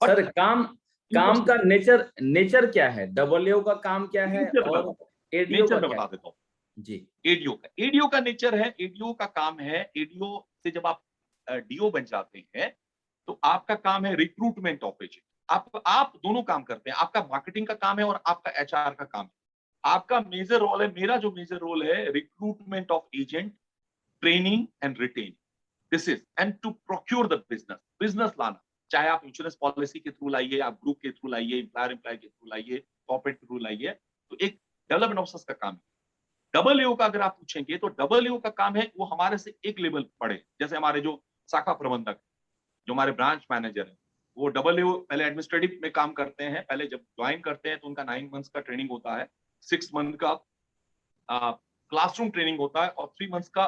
पड़ेगा। सर, बट काम काम का नेचर नेचर क्या है? डबल का काम क्या है और एडीओ नेचर का मैं क्या बता है? देता हूँ। जी एडीओ का नेचर है, एडीओ का काम है, एडीओ से जब आप डीओ बन जाते हैं तो आपका काम है रिक्रूटमेंट ऑफ एजेंट। आप दोनों काम करते हैं, आपका मार्केटिंग का काम है और आपका एचआर का काम है। आपका मेजर रोल है, मेरा जो मेजर रोल है, recruitment of agent, training and retaining. This is and to procure the business, business लाना, चाहे आप इंश्योरेंस पॉलिसी के थ्रू लाइए, आप ग्रुप के थ्रू लाइए, एम्प्लॉयर के थ्रू लाइए, कॉर्पोरेट के थ्रू लाइए, तो एक डेवलपमेंट ऑफिसर का काम है। डबल एओ का अगर आप पूछेंगे तो डबल एओ का काम है वो हमारे से एक लेवल पड़े, जैसे हमारे जो शाखा प्रबंधक, जो हमारे ब्रांच मैनेजर है, वो डबल एओ पहले एडमिनिस्ट्रेटिव में काम करते हैं। पहले जब ज्वाइन करते हैं तो उनका 9 मंथ्स का ट्रेनिंग होता है, 6 मंथ का क्लासरूम ट्रेनिंग होता है और 3 मंथ्स का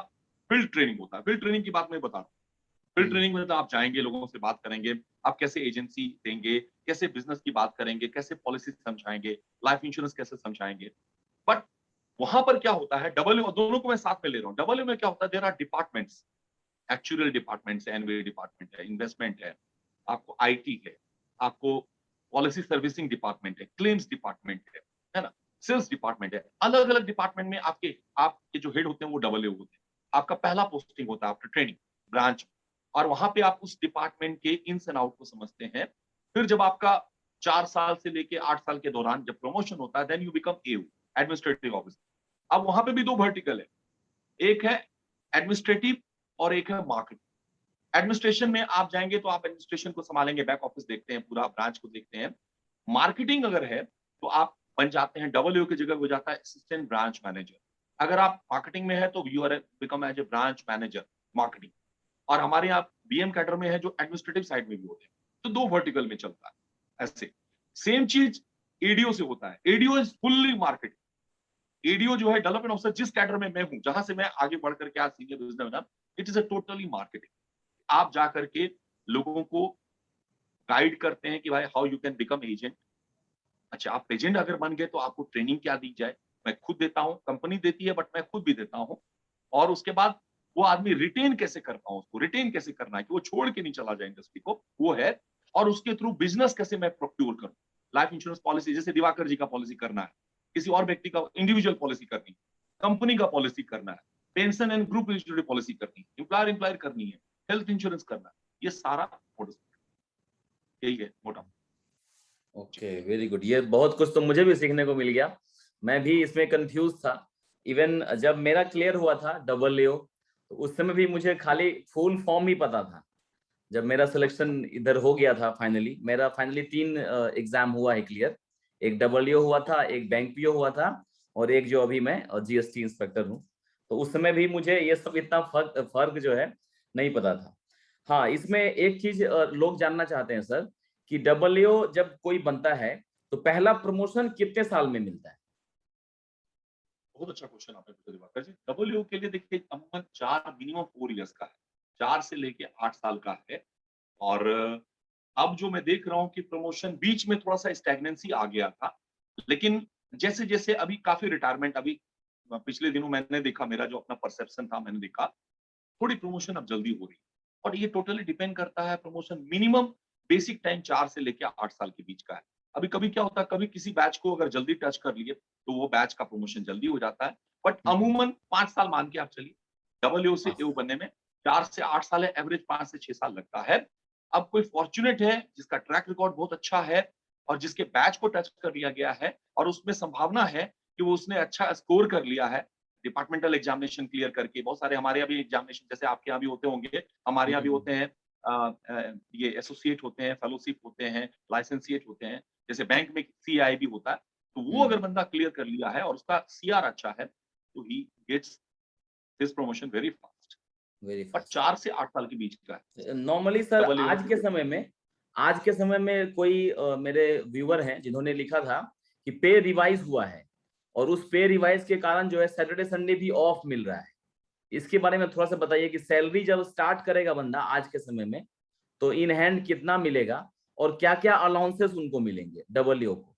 फील्ड ट्रेनिंग होता है। फील्ड ट्रेनिंग की बात मैं बता रहा हूँ। फील्ड ट्रेनिंग में तो आप जाएंगे, लोगों से बात करेंगे, आप कैसे एजेंसी देंगे, कैसे बिजनेस की बात करेंगे, कैसे पॉलिसी समझाएंगे, लाइफ इंश्योरेंस कैसे समझाएंगे। बट वहां पर क्या होता है, डबल दोनों को मैं साथ में ले रहा हूँ। डबल में क्या होता है, there are departments, actual departments है, एनवी डिपार्टमेंट है, इन्वेस्टमेंट है, आपको आईटी है, आपको पॉलिसी सर्विसिंग डिपार्टमेंट है, क्लेम्स डिपार्टमेंट है ना, सेल्स डिपार्टमेंट है। अलग अलग डिपार्टमेंट में आपके जो हेड होते हैं वो डबल होते हैं। आपका पहला पोस्टिंग होता है आफ्टर ट्रेनिंग ब्रांच, और वहां पे आप उस डिपार्टमेंट के इन्स एंड आउट को समझते हैं। फिर जब आपका 4 साल से लेके 8 साल के दौरान जब प्रमोशन होता है, then you become A O, administrative officer. अब वहां पे भी 2 वर्टिकल है, एक है एडमिनिस्ट्रेटिव और एक है मार्केटिंग। एडमिनिस्ट्रेशन में आप जाएंगे तो आप एडमिनिस्ट्रेशन को संभालेंगे, बैक ऑफिस देखते हैं, पूरा ब्रांच को देखते हैं। मार्केटिंग अगर है तो आप बन जाते हैं, डबल की जगह हो जाता है असिस्टेंट ब्रांच मैनेजर। अगर आप मार्केटिंग में है तो you are become as a branch manager marketing. और हमारे यहाँ बीएम कैडर में है जो एडमिनिस्ट्रेटिव साइड में भी होते हैं। तो 2 वर्टिकल में चलता है ऐसे। सेम चीज एडीओ से होता है, ADO is fully marketing. ADO जो है डेवलपमेंट ऑफिसर, जिस कैडर में मैं हूं, जहां से मैं आगे बढ़ करके आज senior businessman, it is a totally marketing. आप जाकर के लोगों को गाइड करते हैं कि भाई how you can become agent. अच्छा, आप एजेंट अगर बन गए तो आपको ट्रेनिंग क्या दी जाए, मैं खुद देता हूं, कंपनी देती है बट मैं खुद भी देता हूं। और उसके बाद वो आदमी रिटेन कैसे करता हूं, उसको रिटेन कैसे करना है कि वो छोड़ के नहीं चला जाए इंडस्ट्री को, वो है। और उसके थ्रू बिजनेस कैसे मैं प्रोक्योर करूं, लाइफ इंश्योरेंस पॉलिसी जैसे दिवाकर जी का पॉलिसी करना है, किसी और व्यक्ति का इंडिविजुअल पॉलिसी करनी, कंपनी का पॉलिसी करना है, pension and group insurance policy करनी है, एम्प्लॉयर करनी है, हेल्थ इंश्योरेंस करना है, ये सारा यही है मोटा। Okay, very good. ये बहुत कुछ तो मुझे भी सीखने को मिल गया, मैं भी इसमें कंफ्यूज था। इवन जब मेरा क्लियर हुआ था डबल एओ, तो उस समय भी मुझे खाली फुल फॉर्म ही पता था। जब मेरा सिलेक्शन इधर हो गया था, मेरा फाइनली 3 एग्जाम हुआ है क्लियर। एक डबल एओ हुआ था, एक बैंक पीओ हुआ था, और एक जो अभी मैं जीएसटी इंस्पेक्टर हूँ। तो उस समय भी मुझे ये सब इतना फर्क जो है नहीं पता था। हाँ, इसमें एक चीज लोग जानना चाहते हैं सर, कि डबल जब कोई बनता है तो पहला प्रमोशन कितने साल में मिलता है? बहुत अच्छा क्वेश्चन आपने पूछा दिवाकर जी। डब्ल्यू के लिए देखिए अमूमन 4 मिनिमम 4 इयर्स का है, 4 से लेके 8 साल का है। और अब जो मैं देख रहा हूँ कि प्रमोशन बीच में थोड़ा-सा स्टैग्नेंसी आ गया था। लेकिन जैसे-जैसे अभी काफ़ी रिटायरमेंट अभी पिछले दिनों मैंने देखा, मेरा जो अपना परसेप्शन था मैंने देखा, थोड़ी प्रमोशन अब जल्दी हो रही है। और ये टोटली डिपेंड करता है, प्रमोशन मिनिमम बेसिक टाइम 4 से लेके 8 साल के बीच का है। अभी कभी क्या होता है, कभी किसी बैच को अगर जल्दी टच कर लिए, तो वो बैच का प्रमोशन जल्दी हो जाता है। बट हम्म, अमूमन 5 साल मान के आप चलिए, डब्ल्यू से हाँ, एओ बनने में 4 से 8 साल है, एवरेज 5 से 6 साल लगता है। अब कोई फॉर्च्यूनेट है, जिसका ट्रैक रिकॉर्ड बहुत अच्छा है और जिसके बैच को टच कर लिया गया है और उसमें संभावना है कि वो उसने अच्छा स्कोर कर लिया है, डिपार्टमेंटल एग्जामिनेशन क्लियर करके। बहुत सारे हमारे यहाँ भी एग्जामिनेशन जैसे आपके यहाँ भी होते होंगे, हमारे यहाँ भी हम्म, होते हैं। ये एसोसिएट होते हैं, फेलोशिप होते हैं, लाइसेंसिएट होते हैं, जैसे बैंक में सीआई भी होता है। तो वो अगर हम्म, बंदा क्लियर कर लिया है और उसका सीआर अच्छा है, तो he gets his promotion very fast. Very but fast. 4 से 8 साल के बीच का है नॉर्मली सर डबल एओ से। आज के समय में कोई मेरे व्यूअर हैं जिन्होंने लिखा था कि पे रिवाइज हुआ है और उस पे रिवाइज के कारण जो है सैटरडे संडे भी ऑफ मिल रहा है। इसके बारे में थोड़ा सा बताइए कि सैलरी जब स्टार्ट करेगा बंदा आज के समय में तो इन हैंड कितना मिलेगा और क्या क्या अलाउंसेस उनको मिलेंगे डब्ल्यू को।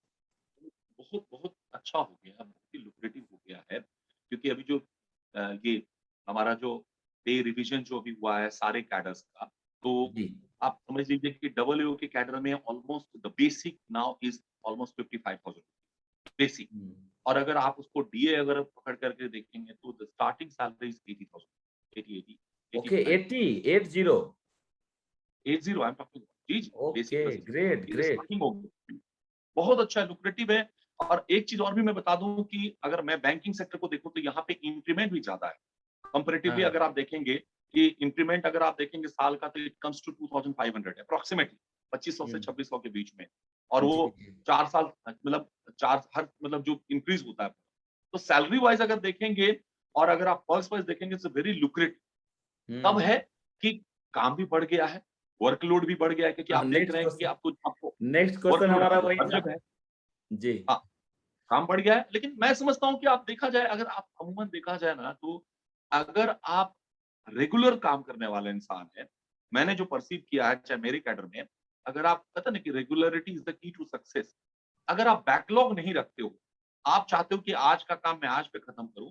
बहुत बहुत अच्छा हो गया है, बहुत ही लुक्रेटिव हो गया है, क्योंकि अभी जो ये हमारा जो पे रिवीजन जो अभी हुआ है सारे कैडर्स का, तो जी। आप समझ लीजिए कि डब्ल्यू के कैडर में almost the basic now is almost 55,000 basic. Hmm, और अगर आप उसको डीए अगर पकड़ करके देखेंगे तो the starting salary is 80,000, 80, okay 85, 80 80 I am talking जी जी, बेसिक ओके प्लस ग्रेट ये ग्रेट। स्टार्टिंग होगी। बहुत अच्छा है, लुक्रेटिव है। और एक चीज और भी मैं बता दूं कि अगर मैं बैंकिंग सेक्टर को देखूं तो यहाँ पे इंक्रीमेंट भी ज्यादा है। कंपैरेटिवली हाँ अगर आप देखेंगे कि इंक्रीमेंट अगर आप देखेंगे साल का, तो इट कम्स टू 2500 अप्रोक्सीमेटली 2500 से हम्म, 2600 के बीच में। और जी वो जी 4 साल मतलब 4 हर मतलब जो इंक्रीज होता है, तो सैलरी वाइज अगर देखेंगे और अगर आप पर्क्स वाइज देखेंगे, इट्स वेरी लुक्रेटिव। तब हम्म। है कि काम भी बढ़ गया है, वर्कलोड भी बढ़ गया है, क्योंकि हाँ आप देख रहे हैं कि आपको आपको नेक्स्ट क्वेश्चन वर्कलोड हमारा वही हर था। जगह है। जी। हाँ, काम बढ़ गया है। लेकिन मैं समझता हूँ कि आप देखा जाए, अगर आप अमूमन देखा जाए ना, तो अगर आप रेगुलर काम करने वाले इंसान हैं, मैंने जो परसीव किया है चाहे मेरे कैडर में, अगर आप कहते हैं ना कि regularity is the key to success. अगर आप बैकलॉग नहीं रखते हो, आप चाहते हो कि आज का काम मैं आज पे खत्म करूं,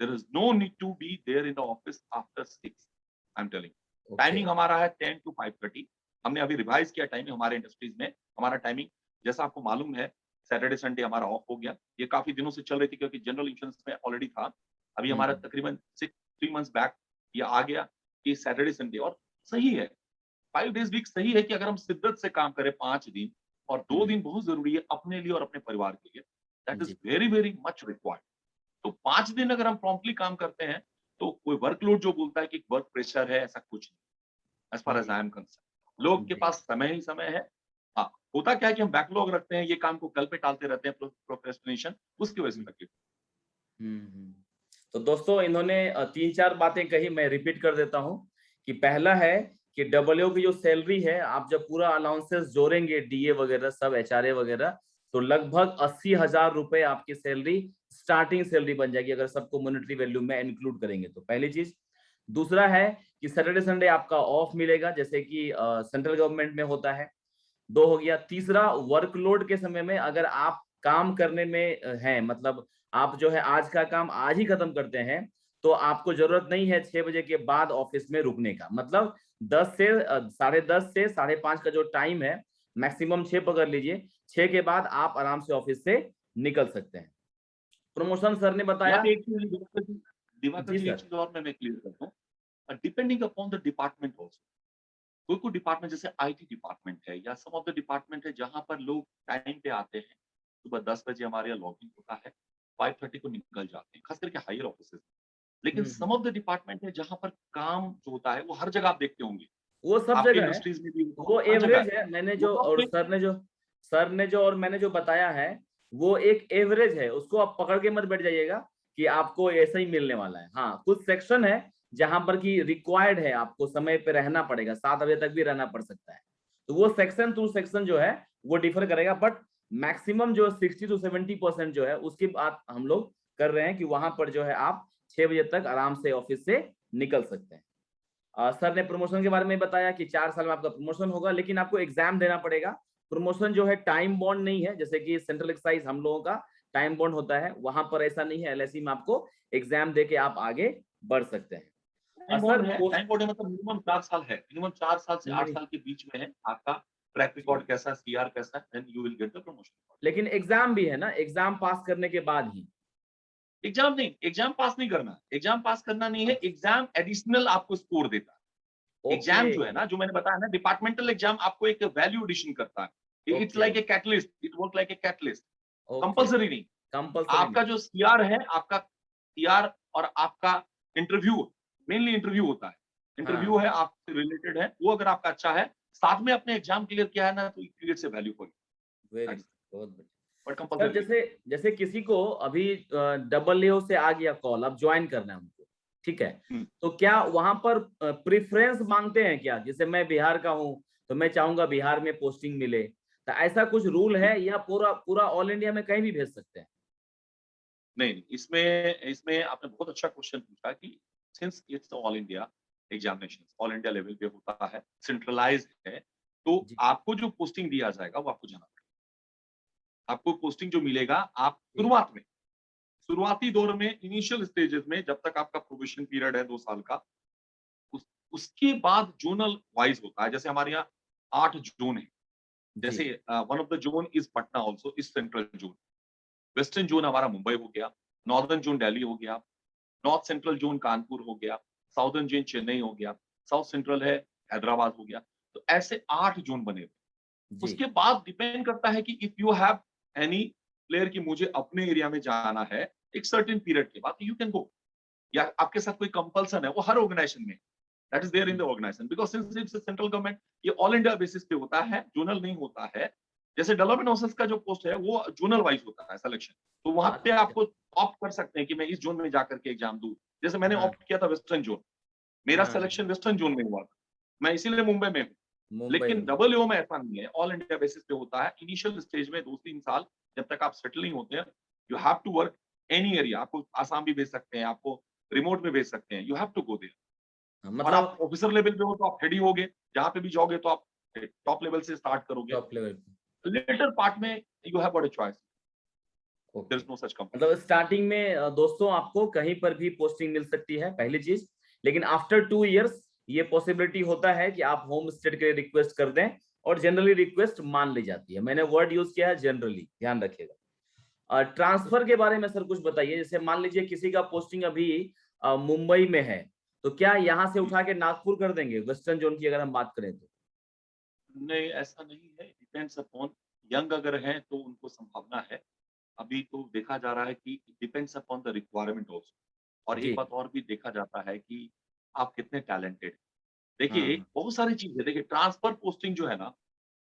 there is no need to be there in the office after 6। I am telling, okay. Timing हमारा है 10 to 5:30। हमने अभी रिवाइज किया टाइमिंग हमारे इंडस्ट्रीज में। हमारा टाइमिंग, जैसा आपको मालूम है, सैटरडे संडे हमारा ऑफ हो गया। ये काफी दिनों से चल रही थी, क्योंकि जनरल इंश्योरेंस में ऑलरेडी था। अभी हमारा हम्म, तकरीबन 3 मंथ्स बैक ये आ गया कि सैटरडे संडे। और सही है, 5 डेज वीक सही है कि अगर हम शिद्दत से काम करें 5 दिन, और 2 दिन बहुत जरूरी है अपने लिए और अपने परिवार के लिए, दैट इज जी। Very very much required. तो 5 दिन अगर हम प्रॉम्प्टली काम करते हैं, तो कोई वर्कलोड जो बोलता है कि वर्क प्रेशर है, ऐसा कुछ नहीं। As far as I am concerned, लोग के जी। पास समय ही समय है। हाँ, होता क्या है कि हम बैकलॉग रखते हैं, ये काम को कल पे टालते रहते हैं, प्रोक्रेस्टिनेशन, उसकी वजह से हम्म, तकलीफ। हम्म। तो दोस्तों इन्होंने तीन चार बातें कही, मैं रिपीट कर देता हूँ कि पहला है कि डब्ल्यू की जो सैलरी है आप जब पूरा अलाउंसेस जोड़ेंगे डीए वगैरह सब एचआरए वगैरह तो लगभग 80,000 रुपए आपकी सैलरी स्टार्टिंग सैलरी बन जाएगी अगर सबको मॉनेटरी वैल्यू में इंक्लूड करेंगे तो पहली चीज। दूसरा है कि सैटरडे संडे आपका ऑफ मिलेगा जैसे कि सेंट्रल गवर्नमेंट में होता है। दो हो गया। तीसरा वर्कलोड के समय में अगर आप काम करने में हैं मतलब आप जो है आज का काम आज ही खत्म करते हैं तो आपको जरूरत नहीं है 6 बजे के बाद ऑफिस में रुकने का मतलब 10 से 10:30 से 5:30 का जो टाइम है मैक्सिमम 6 पकड़ लीजिए 6 के बाद आप आराम से ऑफिस से निकल सकते हैं। प्रमोशन सर ने यहाँ बताया। पे एक चीज दिवाकर जी जी, एक सर। चीज और मैं क्लियर करता हूँ, depending upon the department also. कोई कोई डिपार्टमेंट जैसे आईटी डिपार्टमेंट है, या सम ऑफ द डिपार्टमेंट है जहां पर लोग टाइम पे आते हैं, सुबह 10 बजे हमारे यहाँ लॉगिंग होता है, 5:30 को निकल जाते हैं, खास करके हायर ऑफिस। लेकिन हम्म। सम ऑफ द डिपार्टमेंट है जहां पर काम जो होता है वो हर जगह आप देखते होंगे, वो सब आपके जगह है। इंडस्ट्रीज में भी होता वो है, हर जगह एवरेज है। है मैंने जो वहां और पे सर ने जो और मैंने जो बताया है वो एक एवरेज है उसको आप पकड़ के मत बैठ जाइएगा कि आपको ऐसा ही मिलने वाला है। हाँ कुछ सेक्शन है जहां पर कि रिक्वायर्ड है आपको समय पे रहना पड़ेगा 7 बजे तक भी रहना पड़ सकता है तो वो सेक्शन टू सेक्शन जो है वो डिफर करेगा बट मैक्सिमम जो 60 to 70% जो है उसकी बात हम लोग कर रहे हैं कि वहां पर जो है आप 6 बजे तक आराम से ऑफिस से निकल सकते हैं। सर ने प्रमोशन के बारे में बताया कि 4 साल में आपका प्रमोशन होगा, लेकिन आपको एग्जाम देना पड़ेगा। प्रमोशन जो है टाइम बॉन्ड नहीं है, जैसे कि सेंट्रल एक्साइज हम लोगों का टाइम बॉन्ड होता है, वहां पर ऐसा नहीं है। एलआईसी में आपको एग्जाम दे के आप आगे बढ़ सकते हैं। टाइम सर बोर्ड है, टाइम बोर्ड है मतलब मिनिमम 4 साल है, मिनिमम 4 साल से 8 साल के बीच में है आपका ट्रैक रिकॉर्ड कैसा, सीआर कैसा, then you will get the promotion. लेकिन एग्जाम भी है ना, एग्जाम पास करने के बाद ही। एग्जाम नहीं, एग्जाम पास नहीं करना, एग्जाम पास करना नहीं है, एग्जाम एडिशनल आपको स्कोर देता है। ओके। एग्जाम जो है ना, जो मैंने बताया ना, डिपार्टमेंटल एग्जाम आपको एक वैल्यू एडिशन करता है। It's okay. Like a catalyst, it work like a catalyst. Okay. Compulsory नहीं। कंपल्सरी आपका नहीं। जो सीआर है, आपका सीआर और आपका इंटरव्यू, मेनली इंटरव्यू होता है, इंटरव्यू हाँ। है आपसे रिलेटेड है, वो अगर आपका अच्छा है, साथ में अपने एग्जाम क्लियर किया है ना, तो it creates a value for very you, बहुत बढ़िया। But sir compulsory. जैसे जैसे किसी को अभी डब्ल्यू से आ गया कॉल, अब ज्वाइन करना है उनको, ठीक है, तो क्या वहां पर प्रेफरेंस मांगते हैं क्या? जैसे मैं बिहार का हूं तो मैं चाहूंगा बिहार में पोस्टिंग मिले, तो ऐसा कुछ रूल है या पूरा पूरा ऑल इंडिया में कहीं भी भेज सकते हैं? नहीं, इसमें इसमें आपने बहुत अच्छा क्वेश्चन पूछा कि since it's all India examination, all India level पे होता है, सेंट्रलाइज है, तो जी आपको जो पोस्टिंग दिया जाएगा वो आपको जाना पड़ेगा। आपको पोस्टिंग जो मिलेगा, आप जी शुरुआती दौर में, इनिशियल स्टेजेस में, जब तक आपका प्रोबेशन पीरियड है 2 साल का, उसके बाद जोनल वाइज होता है। जैसे हमारे यहाँ 8 जोन है, जी जैसे one of the zone is Patna, also is central zone. Western zone हमारा मुंबई हो गया, नॉर्दर्न जोन दिल्ली हो गया, नॉर्थ सेंट्रल जोन कानपुर हो गया, साउदर्न जोन चेन्नई हो गया, साउथ सेंट्रल है हैदराबाद हो गया। तो ऐसे 8 जोन बने हुए। जी उसके बाद डिपेंड करता है कि if you have any player की मुझे अपने एरिया में जाना है एक सर्टेन पीरियड के बाद, यू कैन गो, या आपके साथ कोई कंपल्सन है, वो हर ऑर्गेनाइजेशन में that is there in the organisation, because since it's central government, ये ऑल इंडिया बेसिस पे होता है, जोनल नहीं होता है। जैसे डेवलपमेंट ऑफिसर्स का जो पोस्ट है वो जोनल वाइज होता है सिलेक्शन, तो वहां पे अच्छा। आपको ऑप्ट कर सकते हैं कि मैं इस जोन में जाकर के एग्जाम दूं। जैसे मैंने हाँ ऑप्ट किया था वेस्टर्न जोन, मेरा हाँ। सिलेक्शन वेस्टर्न जोन में हुआ था, मैं इसीलिए मुंबई में हूँ। मुंबई लेकिन में। डब्ल्यूओ में ऐसा नहीं है, ऑल इंडिया बेसिस पे होता है। इनिशियल स्टेज में 2-3 साल, जब तक आप सेटल नहीं होते हैं, you have to work any area. आपको आसाम भी भेज सकते हैं, आपको रिमोट में भेज सकते हैं, you have to go there. हाँ, और आप मतलब ऑफिसर लेवल पे हो तो आप हेड ही होगे, जहां पे भी जाओगे तो आप टॉप लेवल से स्टार्ट करोगे। टॉप लेवल पे। लेटर पार्ट में you have got a choice, there okay. Is no such मतलब कंपल्सन। स्टार्टिंग में दोस्तों आपको कहीं पर भी पोस्टिंग मिल सकती है, पहली चीज। लेकिन आफ्टर 2 इयर्स ये पॉसिबिलिटी होता है कि आप होम स्टेट के लिए रिक्वेस्ट कर दें, और जनरली रिक्वेस्ट मान ली जाती है। मैंने वर्ड यूज किया है जनरली, ध्यान रखिएगा। ट्रांसफर के बारे में सर कुछ बताइए। जैसे मान लीजिए किसी का पोस्टिंग अभी मुंबई में है, तो क्या यहाँ से उठा के नागपुर कर देंगे, वेस्टर्न जोन की अगर हम बात करें तो? नहीं, ऐसा नहीं है, डिपेंड्स अपॉन, यंग अगर हैं तो उनको संभावना है। अभी तो देखा जा रहा है कि depends upon the requirement also. और एक जी बात और भी देखा जाता है कि आप कितने टैलेंटेड। देखिए, हाँ। बहुत सारी चीज़ है। देखिए, ट्रांसफर पोस्टिंग जो है ना,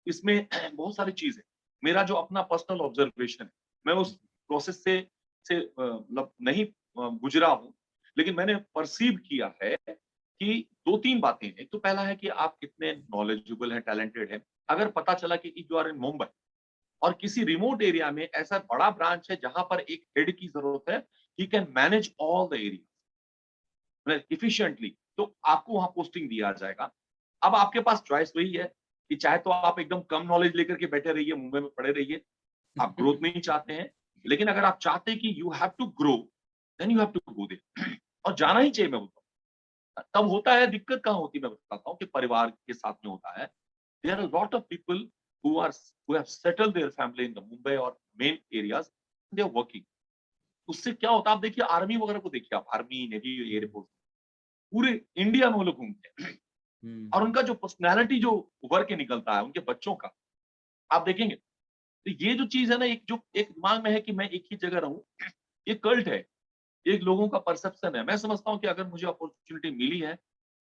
इसमें बहुत सारी चीज़ है। मेरा जो अपना पर्सनल ऑब्जर्वेशन है, मैं उस प्रोसेस से मतलब नहीं गुज़रा हूँ, लेकिन मैंने पर्सीव किया है कि 2-3 बातें हैं। एक तो पहला है कि आप कितने नॉलेजेबल हैं, टैलेंटेड हैं। अगर पता चला कि if you are in Mumbai और किसी रिमोट एरिया में ऐसा बड़ा ब्रांच है जहाँ पर एक हेड की ज़रूरत है, he can manage all the area efficiently, तो आपको वहाँ पोस्टिंग दिया जाएगा। अब आपके पास चॉइस वही है कि चाहे तो आप एकदम कम नॉलेज लेकर के बैठे रहिए, मुंबई में पड़े रहिए, आप ग्रोथ नहीं चाहते हैं। लेकिन अगर आप चाहते हैं कि you have to grow, then you have to go there और जाना ही चाहिए, मैं बोलता हूँ। तब होता है, दिक्कत कहाँ होती है मैं बताता हूँ, कि परिवार के साथ में होता है। There are lot of people who have settled their family in the Mumbai और main areas, they are working. उससे क्या होता है, आप देखिए आर्मी वगैरह को देखिए, आप आर्मी, नेवी, एयरफोर्स, पूरे इंडिया में वो लोग घूमते हैं। और हम्म। उनका जो पर्सनैलिटी जो उभर के निकलता है, उनके बच्चों का, आप देखेंगे। तो ये जो चीज़ है ना, एक जो एक दिमाग में है कि मैं एक ही जगह रहूँ, ये कल्ट है, एक लोगों का परसेप्शन है। मैं समझता हूँ कि अगर मुझे अपॉर्च्युनिटी मिली है,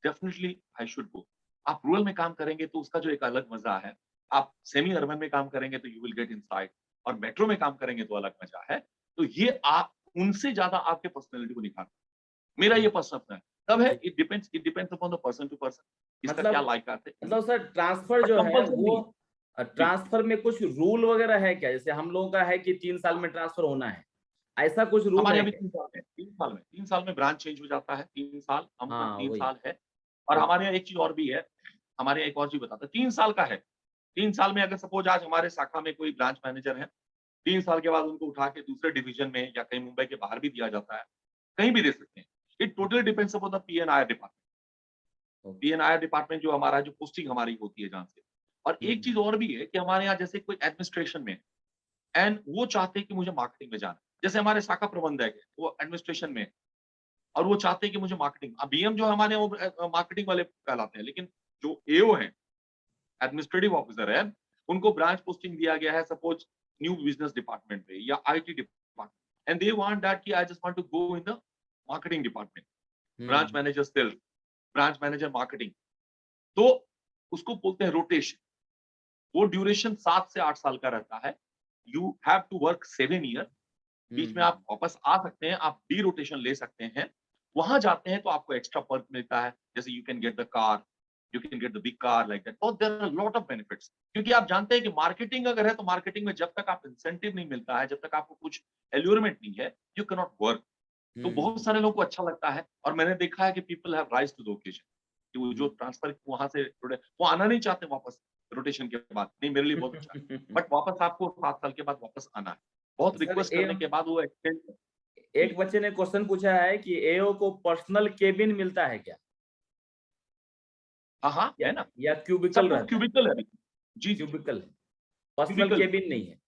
डेफिनिटली आई शुड गो। आप रूरल में काम करेंगे तो उसका जो एक अलग मज़ा है, आप सेमी अर्बन में काम करेंगे तो यू विल गेट इनसाइट, और मेट्रो में काम करेंगे तो अलग मज़ा है। तो ये आप उनसे ज़्यादा आपके पर्सनैलिटी को निखारता है। मेरा ये परसेप्शन है। तब है, जी it depends upon the person to person, इसका क्या मतलब लायकात है, मतलब सर ट्रांसफर बट जो है कंपल्सन वो, नहीं है। जी। ट्रांसफर में कुछ रूल वगैरह है क्या? जैसे हम लोगों का है कि 3 साल में ट्रांसफर होना है, ऐसा कुछ रूल हमारे है यहाँ भी क्या? 3 साल में ब्रांच चेंज हो जाता है, 3 साल, अमूमन हाँ 3 वही। साल है। और तो हमारे यहाँ एक चीज और भी है, हमारे यहाँ एक और चीज बताता है, 3 साल का है। 3 साल में अगर सपोज आज हमारे शाखा में कोई ब्रांच मैनेजर है, 3 साल के बाद उनको उठा के दूसरे डिवीजन में या कहीं मुंबई के बाहर भी दिया जाता है, कहीं भी दे सकते हैं। It totally depends upon the PNI department. Okay. PNI department जो हमारा जो पोस्टिंग हमारी होती है जहाँ से। और एक चीज और भी है कि हमारे यहाँ जैसे कोई एडमिनिस्ट्रेशन में एंड वो चाहते हैं कि मुझे मार्केटिंग में जाना है। जैसे हमारे शाखा प्रबंधक है, वो एडमिनिस्ट्रेशन में है और वो चाहते हैं कि मुझे मार्केटिंग, अब बीएम जो हमारे वो मार्केटिंग वाले कहलाते हैं, लेकिन जो एओ है, एडमिनिस्ट्रेटिव ऑफिसर है, उनको ब्रांच पोस्टिंग दिया गया है सपोज न्यू बिजनेस डिपार्टमेंट में या IT department, and they want that कि I just want to go in the marketing department, branch manager sales, branch manager marketing. तो उसको बोलते हैं रोटेशन। वो ड्यूरेशन 7 से 8 साल का रहता है। You have to work 7 year. बीच में आप वापस आ सकते हैं, आप डी रोटेशन ले सकते हैं। वहां जाते हैं तो आपको एक्स्ट्रा पर्क मिलता है, जैसे you can get the car, you can get the big car like that. तो there are lot of benefits, क्योंकि आप जानते हैं कि मार्केटिंग अगर है तो मार्केटिंग में जब तक आप इंसेंटिव नहीं मिलता है, जब तक आपको कुछ एल्यूरमेंट नहीं है, यू कैन नॉट वर्क। तो बहुत सारे लोगों को अच्छा लगता है और मैंने देखा है कि people have rise to the occasion कि वो जो ट्रांसफर वहां से वो आना नहीं चाहते वापस रोटेशन के बाद, नहीं मेरे लिए बहुत अच्छा है, बट वापस आपको 7 साल के बाद वापस आना है। बहुत सर रिक्वेस्ट करने के बाद वो एक्सटेंड। एक बच्चे ने क्वेश्चन पूछा है कि एओ को पर्सनल केबिन मिलता है क्या, हाँ हाँ, या है ना, या क्यूबिकल सबको रहता है? क्यूबिकल है। जी जी, क्यूबिकल है, पर्सनल क्यूबिकल। केबिन नहीं है।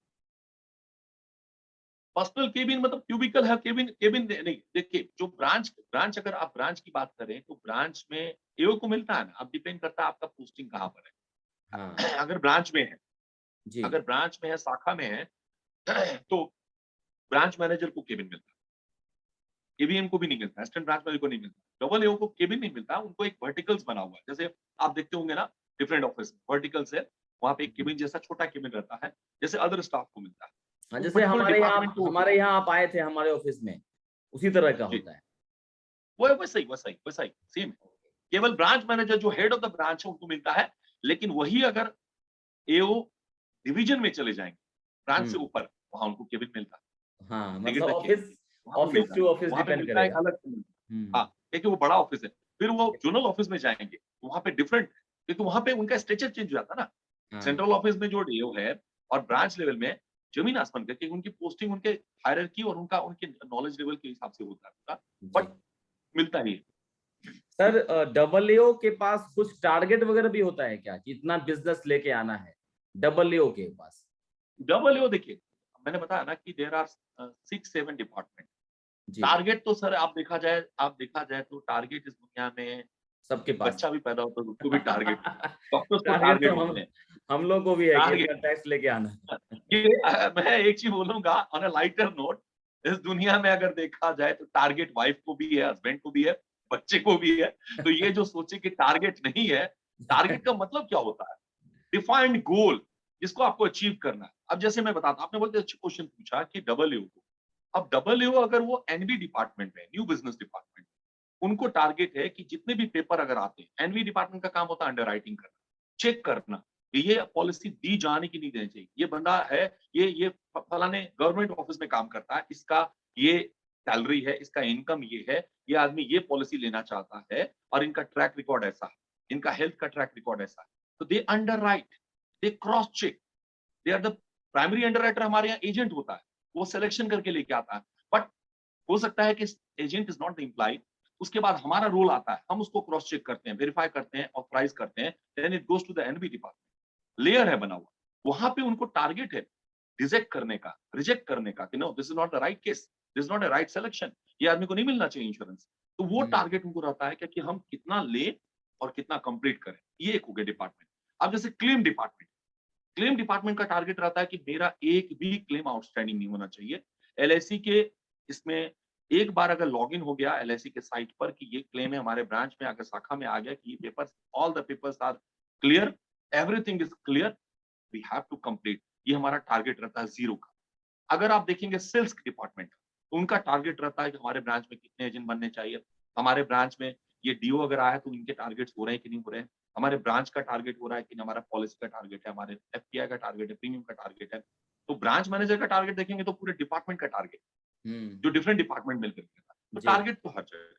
पर्सनल केबिन मतलब क्यूबिकल है, केबिन केबिन नहीं। देखिए जो ब्रांच ब्रांच अगर आप ब्रांच की बात करें तो ब्रांच में एओ को मिलता है ना, अब डिपेंड करता है आपका पोस्टिंग कहाँ पर हाँ है। अगर ब्रांच में है, जी। अगर ब्रांच में है, शाखा में है, तो ब्रांच मैनेजर को केबिन मिलता है। एवीएम को भी नहीं मिलता, असिस्टेंट ब्रांच मैनेजर को नहीं मिलता, डबल एओ को केबिन नहीं मिलता। उनको एक वर्टिकल्स बना हुआ है, जैसे आप देखते होंगे ना डिफरेंट ऑफिस वर्टिकल्स है, वहां पे एक केबिन जैसा छोटा केबिन रहता है, जैसे अदर स्टाफ को मिलता है। हाँ वो जैसे पर्टिकुलर डिपार्टमेंट को हमारे यहाँ आप आए थे हमारे ऑफिस में, उसी तरह का जी, होता है। वो वैसा ही वैसा ही वैसा ही सेम है। केवल ब्रांच मैनेजर जो हेड ऑफ द ब्रांच है उनको मिलता है, लेकिन वही अगर एओ डिवीजन में चले जाएंगे, ब्रांच से हम्म। ऊपर, वहां उनको केबिन मिलता है, हाँ दे मतलब गेट द केबिन, ऑफिस, वहां पे ऑफिस मिलता है, टू ऑफिस वहां पे डिपेंड मिलता है एक करेगा। अलग। हाँ, क्योंकि वो बड़ा ऑफिस है। फिर वो जोनल ऑफिस में जाएंगे, वहां पे डिफरेंट, क्योंकि वहां पे उनका स्ट्रक्चर चेंज हो जाता है ना। हाँ सेंट्रल ऑफिस में जो डीओ है और ब्रांच लेवल में जमीन आसमान का, क्योंकि उनकी पोस्टिंग उनके हायरार्की और उनका उनके नॉलेज लेवल के हिसाब से होता है, जी। बट मिलता ही है। सर डबल एओ के पास कुछ टारगेट वगैरह भी होता है क्या, कि इतना बिजनेस लेके आना है डबल एओ के पास? डबल ओ देखिए, मैंने बताया ना कि देयर आर 6-7 डिपार्टमेंट। जी। टारगेट तो सर आप देखा जाए तो टारगेट इस दुनिया में सबके पास बच्चा भी पैदा होता है तो उसको भी टारगेट, डॉक्टर्स को टारगेट तो टारगेट होते हैं। हम लोग को भी है कि इतना टारगेट टैक्स लेके आना है। ये मैं एक चीज बोलूंगा ऑन अ लाइटर नोट, इस दुनिया में अगर देखा जाए तो टारगेट वाइफ को भी है, हस्बैंड को भी है, बच्चे को भी है। तो ये जो सोचे कि टारगेट नहीं है, टारगेट का मतलब क्या होता है? डिफाइंड गोल, जिसको आपको अचीव करना है। अब जैसे मैं बताता, आपने बोलते अच्छी क्वेश्चन पूछा कि डबल यू को, अब डबल यू अगर वो एनबी डिपार्टमेंट में, न्यू बिजनेस डिपार्टमेंट, उनको टारगेट है कि जितने भी पेपर अगर आते हैं, एनवी डिपार्टमेंट का काम होता है अंडर राइटिंग करना, चेक करना कि ये पॉलिसी दी जाने की नहीं देनी चाहिए, ये बंदा है, ये फलाने गवर्नमेंट ऑफिस में काम करता है, इसका ये सैलरी है, इसका इनकम ये है, ये आदमी ये पॉलिसी लेना चाहता है और इनका ट्रैक रिकॉर्ड ऐसा है, इनका हेल्थ का ट्रैक रिकॉर्ड ऐसा है। तो they underwrite, they cross check, they are the primary underwriter. हमारे यहाँ एजेंट होता है, वो सिलेक्शन करके लेके आता है, बट हो सकता है कि agent is not the employ. उसके बाद हमारा रोल आता है, हम उसको क्रॉस चेक करते हैं, वेरीफाई करते हैं, ऑथराइज करते हैं, then it goes to the NB department. Layer है बना हुआ, वहां पे उनको टारगेट है रिजेक्ट करने का, रिजेक्ट करने का कि no this is not the right case, this is not a right selection, ये आदमी को नहीं मिलना चाहिए इंश्योरेंस। तो वो टारगेट उनको रहता है कि हम कितना ले और कितना कंप्लीट करें। ये एक हो गया डिपार्टमेंट। अब जैसे क्लेम डिपार्टमेंट, क्लेम डिपार्टमेंट का टारगेट रहता है कि मेरा एक भी क्लेम आउटस्टैंडिंग नहीं होना चाहिए। एलआईसी के इसमें एक बार अगर लॉगिन हो गया एलआईसी के साइट पर कि ये क्लेम है हमारे ब्रांच में, अगर शाखा में आ गया कि ये papers, all the papers are clear, everything is clear, we have to complete. ये हमारा टारगेट रहता है जीरो का। अगर आप देखेंगे सेल्स डिपार्टमेंट, तो उनका टारगेट रहता है कि हमारे ब्रांच में कितने एजेंट बनने चाहिए, हमारे ब्रांच में ये डीओ अगर आया तो इनके टारगेट्स हो रहे हैं कि नहीं हो रहे हैं, हमारे ब्रांच का टारगेट हो रहा है कि नहीं, हमारा पॉलिसी का टारगेट है, हमारे एफपीआई का टारगेट है, प्रीमियम का टारगेट है। तो ब्रांच मैनेजर का टारगेट देखेंगे तो पूरे डिपार्टमेंट का टारगेट, जो डिफरेंट डिपार्टमेंट मिलकर के, तो जी। टारगेट तो हर जगह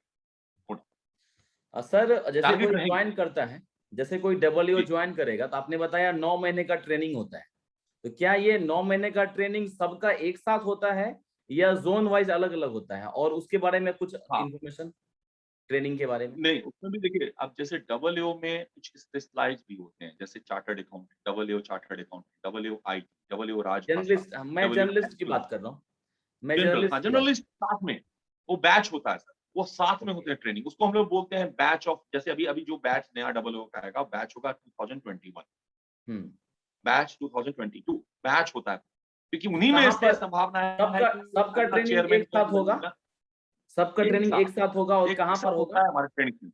सर जैसे टारगेट कोई रहेगी। ज्वाइन करता है, जैसे कोई डब्ल्यू जी ज्वाइन करेगा, तो आपने बताया 9 महीने का ट्रेनिंग होता है, तो क्या ये 9 महीने का ट्रेनिंग सबका एक साथ होता है या जोन वाइज अलग अलग होता है? और उसके बारे में कुछ हाँ, इंफॉर्मेशन ट्रेनिंग के बारे में। नहीं उसमें भी देखिए, अब जैसे डब्ल्यू में कुछ स्पेशलाइज भी होते हैं, जैसे chartered accountant, W chartered accountant, W I, W राजभाषा, जर्नलिस्ट, मैं डब्ल्यू जर्नलिस्ट की बात कर रहा हूँ, मैं जनरल, हाँ जर्नलिस्ट की बात। जर्नलिस्ट साथ में, वो बैच होता है सर, वो साथ में ओके। होते हैं ट्रेनिंग, उसको हम लोग बोलते हैं बैच ऑफ, जैसे अभी अभी जो बैच नया डब्ल्यू का आएगा, बैच होगा 2021, हम्म। बैच 2022 बैच होता है, क्योंकि तो उन्हीं में कहाँ से पर संभावना है सबका कि सबका अगला ट्रेनिंग चेयरमैन एक कौन साथ होगा? बनेगा। सबका एक ट्रेनिंग एक साथ, साथ होगा और एक कहाँ पर साथ होगा? होता है हमारे ट्रेनिंग में।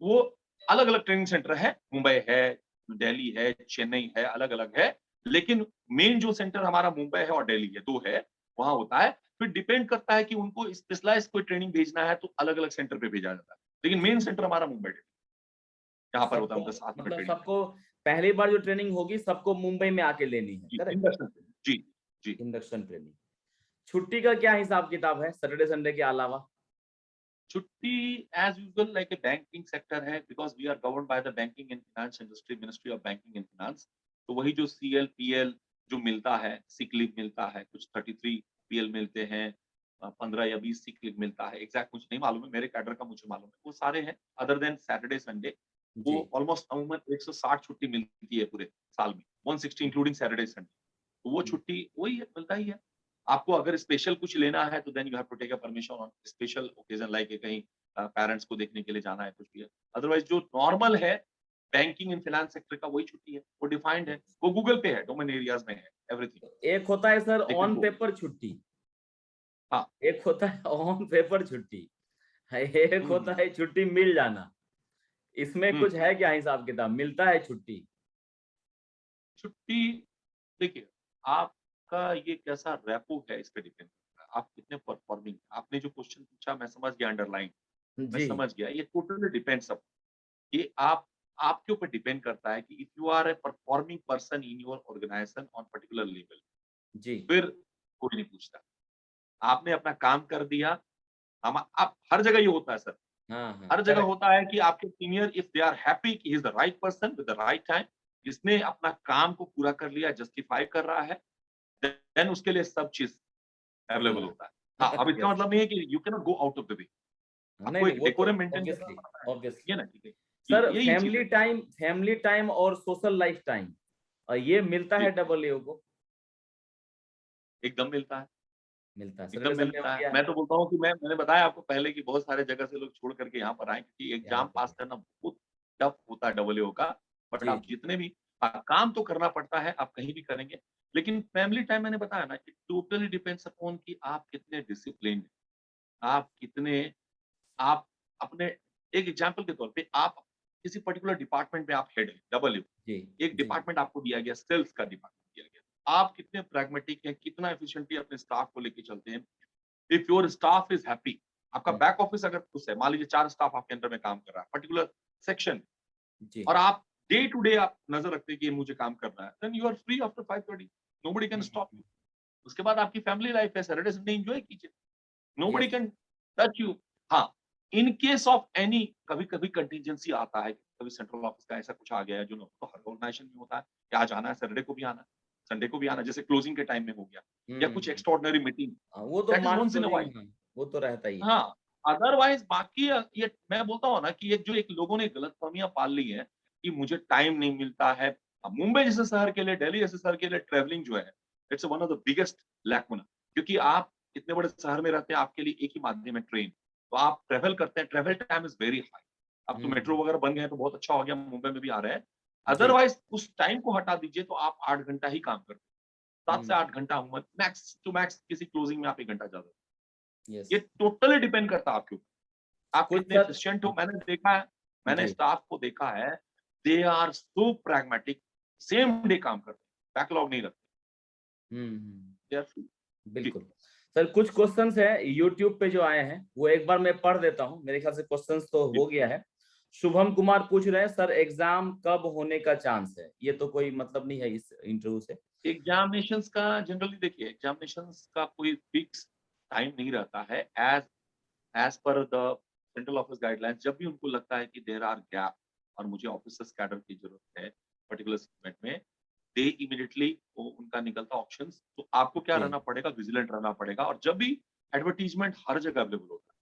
वो अलग-अलग ट्रेनिंग सेंटर है, मुंबई है, दिल्ली है, चेन्नई है, अलग-अलग है। लेकिन मेन जो सेंटर हमारा मुंबई है और दिल्ली है, 2 है, वहाँ होता है। फिर डिपेंड करता है कि उनको स्पेशलाइज़्ड कोई ट्रेनिंग भेजना है तो अलग-अलग सेंटर पे भेजा जाता है। लेकिन जी। मेन सेंटर हमारा मुंबई है, तो जहाँ पर होता है सबको, उनका साथ में मतलब ट्रेनिंग है। सबको पहली बार जो ट्रेनिंग होगी सबको मुंबई में आके लेनी है, जी, करेक्ट? Induction training. जी, जी। Induction training. छुट्टी का क्या हिसाब किताब है सैटरडे संडे के अलावा? छुट्टी as usual like a banking sector है, because we are governed by the banking and finance industry, ministry of banking and finance. तो वही जो सीएल, पीएल जो मिलता है, सिक लीव मिलता है, कुछ 33 पीएल मिलते हैं, 15 या 20 सिक लीव मिलता है, एग्ज़ैक्ट मुझे नहीं मालूम है, मेरे कैडर का मुझे मालूम है। वो सारे हैं अदर देन सैटरडे, संडे। जी। वो ऑलमोस्ट अमूमन 160 छुट्टी मिलती है पूरे साल में, 160 इंक्लूडिंग सैटरडे, संडे। तो वो हम्म। छुट्टी वही है, मिलता ही है। आपको अगर स्पेशल कुछ लेना है तो then you have to take a permission on special occasion, like कहीं पेरेंट्स को देखने के लिए जाना है, कुछ भी है। अदरवाइज़ जो नॉर्मल है, बैंकिंग एंड फाइनेंस सेक्टर का वही छुट्टी है, वो डिफाइंड है, वो गूगल पे है, डोमेन एरियाज़ में है, एवरीथिंग। एक होता है सर लेकिन ऑन वो पेपर छुट्टी, हाँ, एक होता है ऑन पेपर छुट्टी, एक हुँ, होता हुँ, है छुट्टी मिल जाना। इसमें हुँ। कुछ है क्या हिसाब किताब? मिलता है छुट्टी? छुट्टी देखिए, आपका ये कैसा रेपो है इस पे डिपेंड करता है, आप कितने परफॉर्मिंग, आपने जो क्वेश्चन पूछा मैं समझ गया अंडरलाइन, मैं जी। समझ गया, ये टोटली डिपेंड्स अप, ये आपके ऊपर डिपेंड करता है कि if you are a performing person in your organisation on particular level, जी। फिर कोई नहीं पूछता। आपने अपना काम कर दिया, हम आप हर जगह ये होता है सर, हाँ, हाँ, हर जगह करेक्ट। होता है कि आपके senior if they are happy कि he is the right person with the right time, जिसने अपना काम को पूरा कर लिया, जस्टिफाई कर रहा है, देन उसके लिए सब चीज़ अवेलेबल खुला। होता है। हाँ, अब इसका यस। मतलब नहीं है कि you can not go out of the way. नहीं, आपको नहीं, एक वो तो डेकोरम मेंटेन करना ऑब्वियसली, पड़ता है। ऑब्वियसली। ये ना ठीक है। सर यही चीज़ है। फैमिली टाइम और सोशल लाइफ टाइम ये मिलता है जी, डब्ल्यू को? एकदम मिलता है। मिलता है, एकदम सैटरडे संडे हो मिलता है। गया है। मैं तो बोलता हूँ कि मैंने बताया आपको पहले कि बहुत सारे जगह से लोग छोड़ करके यहाँ पर आए, क्योंकि यहाँ एग्ज़ाम पे पास करना बहुत टफ होता है डब्ल्यूओ का। बट जी, आप जी। जितने भी काम तो करना पड़ता है, आप कहीं भी करेंगे। लेकिन फैमिली टाइम मैंने बताया ना, इट टोटली डिपेंड्स अपॉन कि आप कितने डिसिप्लिन्ड हैं, आप कितने आप अपने, एक एग्ज़ाम्पल के तौर पे आप किसी पर्टिकुलर डिपार्टमेंट में आप हेड हैं, डब्ल्यू। जी, एक जी। डिपार्टमेंट आपको दिया गया, सेल्स का डिपार्टमेंट दिया गया। आप कितने प्रैग्मैटिक हैं, कितना एफिशिएंटली अपने स्टाफ को लेके चलते हैं। If your staff is happy, आपका हुँ, बैक ऑफिस अगर खुश है, मान लीजिए 4 स्टाफ आपके अंडर में काम कर रहा है, पर्टिकुलर सेक्शन, जी। और आप डे टू डे आप नज़र रखते हैं कि ये मुझे काम करना है, then you are free after 5:30, nobody can हुँ, स्टॉप हुँ। यू। उसके बाद आपकी फैमिली लाइफ है, सैटरडे संडे एन्जॉय कीजिए, nobody yes. Can touch you. हाँ, इन केस ऑफ एनी, कभी-कभी कंटीजेंसी आता है, कभी सेंट्रल ऑफिस का ऐसा कुछ आ गया है जो तो हर ऑर्गेनाइजेशन में होता है कि आज आना है, सैटरडे को भी आना है, संडे को भी आना है, जैसे क्लोजिंग के टाइम में हो गया, या कुछ हुँ। एक्स्ट्राऑर्डिनरी मीटिंग, वो तो that is March once in a closing, while. हाँ, वो तो रहता ही है। हाँ, अदरवाइज़ बाकी ये मैं बोलता हूँ ना कि ये जो एक लोगों ने गलतफ़हमियाँ पाल ली है कि मुझे टाइम नहीं मिलता है। अब मुंबई जैसे शहर के लिए, दिल्ली जैसे शहर के लिए ट्रैवलिंग जो है, it's one of the biggest lacuna, क्योंकि आप इतने बड़े शहर में रहते हैं, आपके लिए एक ही माध्यम है ट्रेन। तो आप ट्रैवल करते हैं, travel time is very high. अब तो मेट्रो हुँ, वगैरह बन गए हैं तो बहुत अच्छा हो गया, मुंबई में भी आ रहे हैं। जी। अदरवाइज़ उस टाइम को हटा दीजिए तो आप 8 घंटा ही काम करते हैं। 7 से हुँ, 8 घंटा अमूमन, मैक्स टू मैक्स किसी क्लोजिंग में आप 1 घंटा ज़्यादा। यस। ये टोटली डिपेंड करता है आपके ऊपर। आप कुछ कितने सर एफिशिएंट हो। मैंने देखा है, मैंने जी। स्टाफ को देखा है, they are so pragmatic, same day काम करते हैं, बैकलॉग नहीं रखते। हुँ, हुँ। They are free. जी, बिल्कुल। सर कुछ क्वेश्चन्स हैं यूट्यूब पे जो आए हैं, वो एक बार मैं पढ़ देता हूँ। मेरे ख्याल से क्वेश्चन्स तो जी। हो गया है। शुभम कुमार पूछ रहे हैं, सर एग्ज़ाम कब होने का चांस है? ये तो कोई मतलब नहीं है इस इंटरव्यू से। एग्ज़ामिनेशंस का जनरली देखिए, एग्ज़ामिनेशंस का कोई फिक्स टाइम नहीं रहता है as per the central office guidelines. जब भी उनको लगता है कि देयर आर गैप और मुझे ऑफिसर्स कैडर की जरूरत है पर्टिकुलर सेगमेंट में, दे इमीडिएटली वो उनका निकलता ऑप्शंस। तो आपको क्या जी। रहना पड़ेगा, विजिलेंट रहना पड़ेगा। और जब भी एडवर्टीजमेंट हर जगह अवेलेबल होता है,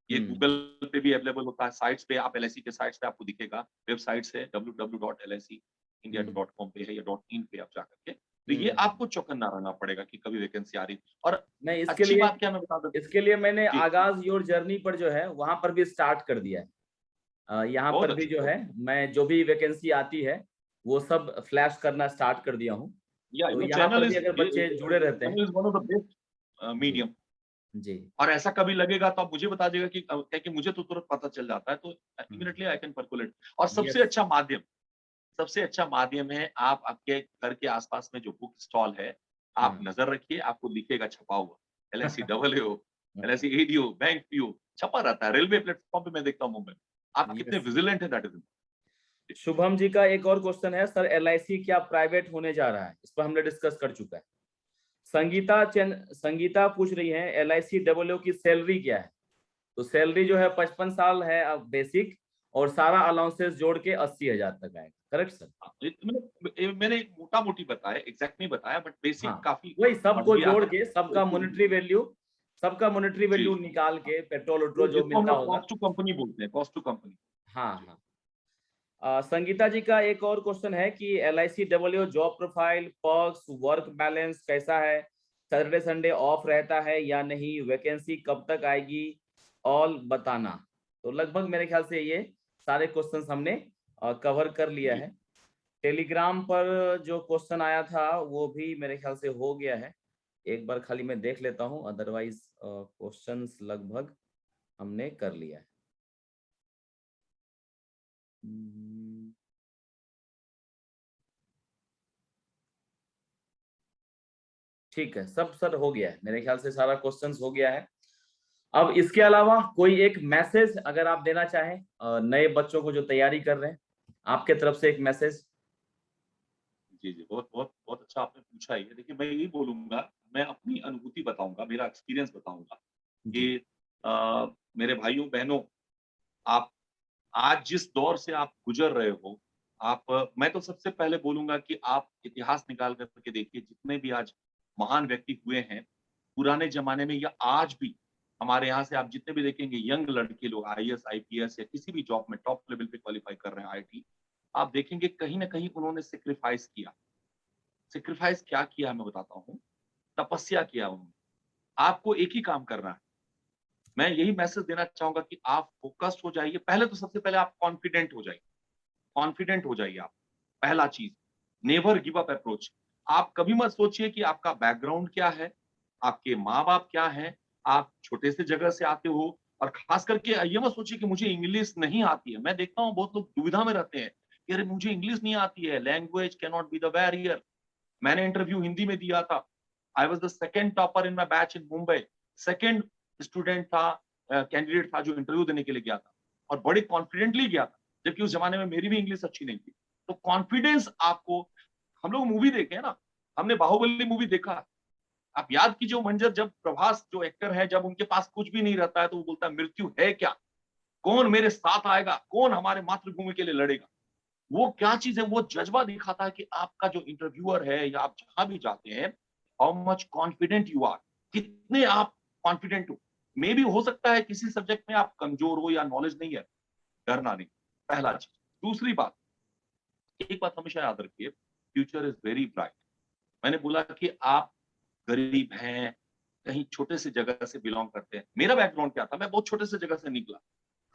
ये गूगल पे भी अवेलेबल होता है, साइट्स पे, आप एलआईसी के साइट्स पे आपको दिखेगा, वेबसाइट्स है www.licindia.com पे है या .in पे आप जाकर के, तो ये आपको चौकन्ना रहना पड़ेगा कि कभी वैकेंसी आ रही। और नहीं, अच्छी बात क्या मैं बता दूं, इसके लिए मैंने जी आगाज योर जर्नी पर जो है वहां पर भी स्टार्ट कर दिया है। यहाँ बहुत पर भी अच्छा, जो है मैं जो भी वैकेंसी आती है वो सब फ्लैश करना स्टार्ट कर दिया हूँ। या तो वो यहाँ चैनल पर भी इज अगर बच्चे जुड़े रहते हैं। Channel is one of the best जी। मीडियम। जी। और ऐसा कभी लगेगा तो आप मुझे बता दीजिएगा कि क्या कि मुझे तो तुरंत पता चल जाता है, तो इमीडिएटली आई कैन परकुलेट। और यस। सबसे अच्छा माध्यम है, आप आपके घर के आसपास में जो बुक स्टॉल है, आप हाँ। नजर रखिए, आपको दिखेगा छपा हुआ LIC double O, LIC ADO, bank PO छपा रहता है। रेलवे प्लेटफॉर्म पे मैं देखता हूँ मुंबई में। आप कितने यस। विजिलेंट है, दैट इज। शुभम जी का एक और क्वेश्चन है, सर एलआईसी क्या प्राइवेट होने जा रहा है? इस पर हमने डिस्कस कर चुका है। संगीता पूछ रही है एलआईसी डब्ल्यू की सैलरी क्या है? तो सैलरी जो है 55 साल है अब बेसिक, और सारा अलाउंसेस जोड़ के 80,000 तक आएगा। Correct sir? मैंने मोटा मोटी बताया, एग्जैक्ट नहीं बताया, बट हाँ, बेसिक काफी वही बढ़ सबको गया जोड़ है। के सबका मॉनेटरी जी वैल्यू निकाल के पेट्रोल तो वेट्रोल जो जिसको हम मिलता लोग होगा। कॉस्ट टू कंपनी बोलते हैं, कॉस्ट टू कंपनी। हाँ जी हाँ। संगीता जी का एक और क्वेश्चन है कि LIC W job profile, perks, work balance कैसा है? सैटरडे संडे ऑफ रहता है या नहीं? वैकेंसी कब तक आएगी? ऑल बताना। तो लगभग मेरे ख्याल से ये सारे क्वेश्चंस हमने कवर कर लिया जी है। टेलीग्राम पर जो क्वेश्चन आया था वो भी मेरे ख्याल से हो गया है। एक बार खाली मैं देख लेता हूँ, अदरवाइज क्वेश्चंस लगभग हमने कर लिया है। ठीक है, सब सर हो गया है मेरे ख्याल से, सारा क्वेश्चंस हो गया है। अब इसके अलावा कोई एक मैसेज अगर आप देना चाहें नए बच्चों को जो तैयारी कर रहे हैं, आपके तरफ से एक मैसेज। जी जी, बहुत बहुत बहुत अच्छा आपने पूछा ये। देखिए मैं यही बोलूंगा, मैं अपनी अनुभूति बताऊंगा, मेरा एक्सपीरियंस बताऊंगा जी। कि मेरे भाइयों बहनों, आप आज जिस दौर से आप गुजर रहे हो, आप मैं तो सबसे पहले बोलूंगा कि आप इतिहास निकाल करके देखिए, जितने भी आज महान व्यक्ति हुए हैं पुराने जमाने में या आज भी, हमारे यहाँ से आप जितने भी देखेंगे यंग लड़के लोग आईएएस आईपीएस या किसी भी जॉब में टॉप लेवल पे क्वालिफाई कर रहे हैं आईटी, आप देखेंगे कहीं ना कहीं उन्होंने सेक्रीफाइस किया। सेक्रीफाइस क्या किया मैं बताता हूँ, तपस्या किया उन्होंने। आपको एक ही काम करना है, मैं यही मैसेज देना चाहूंगा कि आप फोकस्ड हो जाइए। पहले तो सबसे पहले आप कॉन्फिडेंट हो जाइए, कॉन्फिडेंट हो जाइए आप। पहला चीज, नेवर गिव अप अप्रोच। आप कभी मत सोचिए कि आपका बैकग्राउंड क्या है, आपके माँ बाप क्या है, आप छोटे से जगह से आते हो। और खास करके ये मत सोचिए कि मुझे इंग्लिश नहीं आती है। मैं देखता हूँ बहुत लोग दुविधा में रहते हैं कि अरे मुझे इंग्लिश नहीं आती है, language can not be the barrier. मैंने इंटरव्यू हिंदी में दिया था, I was the second topper in my batch in Mumbai. Second student था, कैंडिडेट था जो इंटरव्यू देने के लिए गया था, और बड़े कॉन्फिडेंटली गया था, जबकि उस जमाने में मेरी भी इंग्लिश अच्छी नहीं थी। तो कॉन्फिडेंस आपको, हम लोग मूवी देखे हैं ना, हमने बाहुबली मूवी देखा। आप याद कीजिए वो मंजर, जब प्रभास जो एक्टर है, जब उनके पास कुछ भी नहीं रहता है तो वो बोलता है मृत्यु है क्या, कौन मेरे साथ आएगा, कौन हमारे मातृभूमि के लिए लड़ेगा। वो क्या चीज है, वो जज्बा दिखाता है कि आपका जो इंटरव्यूअर है या आप जहां भी जाते हैं, how much confident you are, कितने आप कॉन्फिडेंट हो। मे भी हो सकता है किसी सब्जेक्ट में आप कमजोर हो या नॉलेज नहीं है, डरना नहीं, पहला चीज। दूसरी बात, एक बात हमेशा याद रखिए, फ्यूचर इज वेरी ब्राइट। मैंने बोला कि आप गरीब हैं, कहीं छोटे से जगह से बिलोंग करते हैं। मेरा बैकग्राउंड क्या था, मैं बहुत छोटे से जगह से निकला।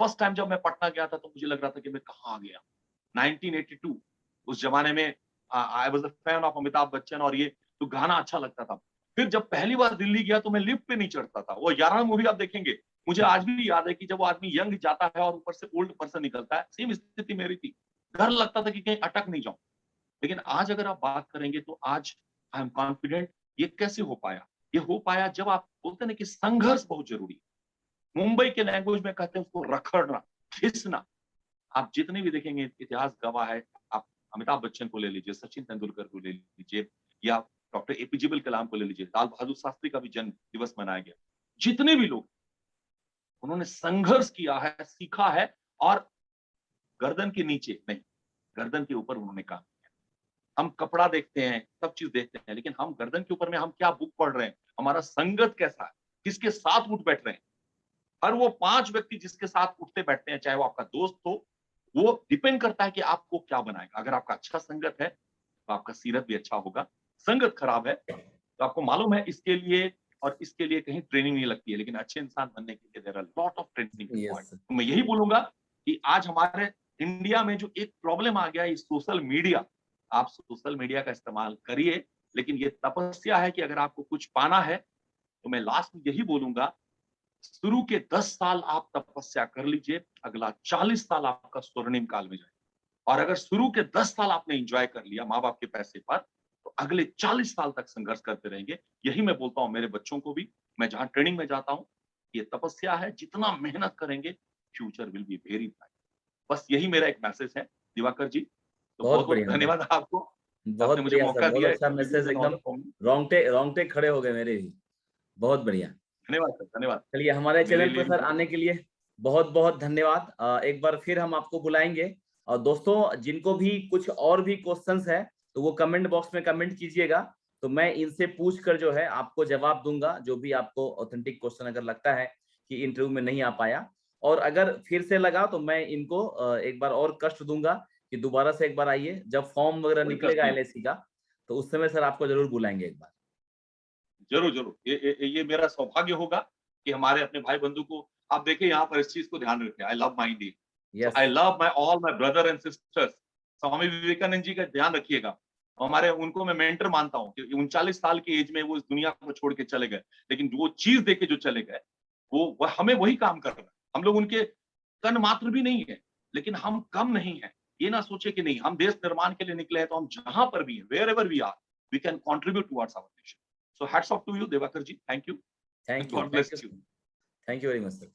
फर्स्ट टाइम जब मैं पटना गया था तो मुझे लग रहा था कि मैं कहाँ आ गया। 1982, उस जमाने में I was a fan of Amitabh Bachchan, और ये तो गाना अच्छा लगता था। फिर जब पहली बार दिल्ली गया तो मैं लिफ्ट पे नहीं चढ़ता था। वो 11 मूवी आप देखेंगे, मुझे आज भी याद है कि जब वो आदमी यंग जाता है और ऊपर से ओल्ड पर्सन निकलता है, सेम स्थिति मेरी थी। डर लगता था कि कहीं अटक नहीं जाऊं। लेकिन आज अगर आप बात करेंगे तो आज आई एम कॉन्फिडेंट। ये कैसे हो पाया? ये हो पाया जब आप बोलते हैं ना कि संघर्ष बहुत जरूरी है। मुंबई के लैंग्वेज में कहते हैं उसको रखड़ना, घिसना। आप जितने भी देखेंगे इतिहास गवाह है। आप अमिताभ बच्चन को ले लीजिए, सचिन तेंदुलकर को ले लीजिए, या डॉक्टर एपीजे अब्दुल कलाम को ले लीजिए, लाल बहादुर शास्त्री का भी जन्म दिवस मनाया गया। जितने भी लोग उन्होंने संघर्ष किया है, सीखा है, और गर्दन के नीचे नहीं, गर्दन के ऊपर उन्होंने काम किया। हम कपड़ा देखते हैं, सब चीज देखते हैं, लेकिन हम गर्दन के ऊपर में हम क्या बुक पढ़ रहे हैं, हमारा संगत कैसा है, किसके साथ उठ बैठ रहे हैं। हर वो 5 व्यक्ति जिसके साथ उठते बैठते हैं, चाहे वो आपका दोस्त हो, वो डिपेंड करता है कि आपको क्या बनाएगा। अगर आपका अच्छा संगत है तो आपका सीरत भी अच्छा होगा। संगत खराब है तो आपको मालूम है इसके लिए, और इसके लिए कहीं ट्रेनिंग नहीं लगती है, लेकिन अच्छे इंसान बनने के लिए there are lot of training required. Yes तो मैं यही बोलूंगा कि आज हमारे इंडिया में जो एक प्रॉब्लम आ गया है, सोशल मीडिया, आप सोशल मीडिया का इस्तेमाल करिए, लेकिन ये तपस्या है कि अगर आपको कुछ पाना है तो मैं लास्ट में यही बोलूंगा, शुरू के 10 साल आप तपस्या कर लीजिए, अगला 40 साल आपका स्वर्णिम काल में जाए। और अगर शुरू के 10 साल आपने एंजॉय कर लिया माँ बाप के पैसे पर, तो अगले 40 साल तक संघर्ष करते रहेंगे। यही मैं बोलता हूँ मेरे बच्चों को भी, मैं जहां ट्रेनिंग में जाता हूँ, ये तपस्या है, जितना मेहनत करेंगे future will be very bright. बस यही मेरा एक मैसेज है दिवाकर जी। तो बहुत बहुत बहुत बढ़िया धन्यवाद आपको, बहुत आपने मुझे बढ़िया सर, मौका बहुत दिया अच्छा इंटरव्यू मैसेज, देने एकदम वाला। रोंगटे रोंगटे खड़े हो गए मेरे भी। बहुत बढ़िया। धन्यवाद सर, धन्यवाद। चलिए, हमारे मेरे चैनल लिए पर भी सर आने के लिए बहुत बहुत धन्यवाद। एक बार फिर हम आपको बुलाएंगे। और दोस्तों, जिनको भी कुछ और भी क्वेश्चंस है तो वो कमेंट बॉक्स में कमेंट कीजिएगा, तो मैं इनसे पूछ कर जो है आपको जवाब दूंगा, जो भी आपको ऑथेंटिक क्वेश्चन अगर लगता है कि इंटरव्यू में नहीं आ पाया। और अगर फिर से लगा तो मैं इनको एक बार और कष्ट दूंगा कि दोबारा से एक बार आइए, जब फॉर्म वगैरह कोई कष्ट निकलेगा नहीं, एलआईसी का, तो उस समय सर आपको जरूर बुलाएंगे एक बार। जरूर जरूर, ये मेरा सौभाग्य होगा कि हमारे अपने भाई बंधु को, आप देखिए यहाँ पर इस चीज को ध्यान रखें, I love my India, so yes. I love my all my brother and sisters. Swami Vivekananda ji का ध्यान रखिएगा, हमारे उनको मैं मेंटर मानता हूँ कि 39 साल की एज में वो इस दुनिया को छोड़ के चले गए, लेकिन वो चीज दे के जो चले गए, वो हमें वही काम कर रहा है। हम लोग उनके कण मात्र भी नहीं है, लेकिन हम कम नहीं है। ये ना सोचे कि नहीं, हम देश निर्माण के लिए निकले हैं, तो हम जहां पर भी हैं, wherever we are, we can contribute towards our nation. So hats off to you, Devakar ji. Thank you. Thank you, God thank bless you, you. Thank you very much sir.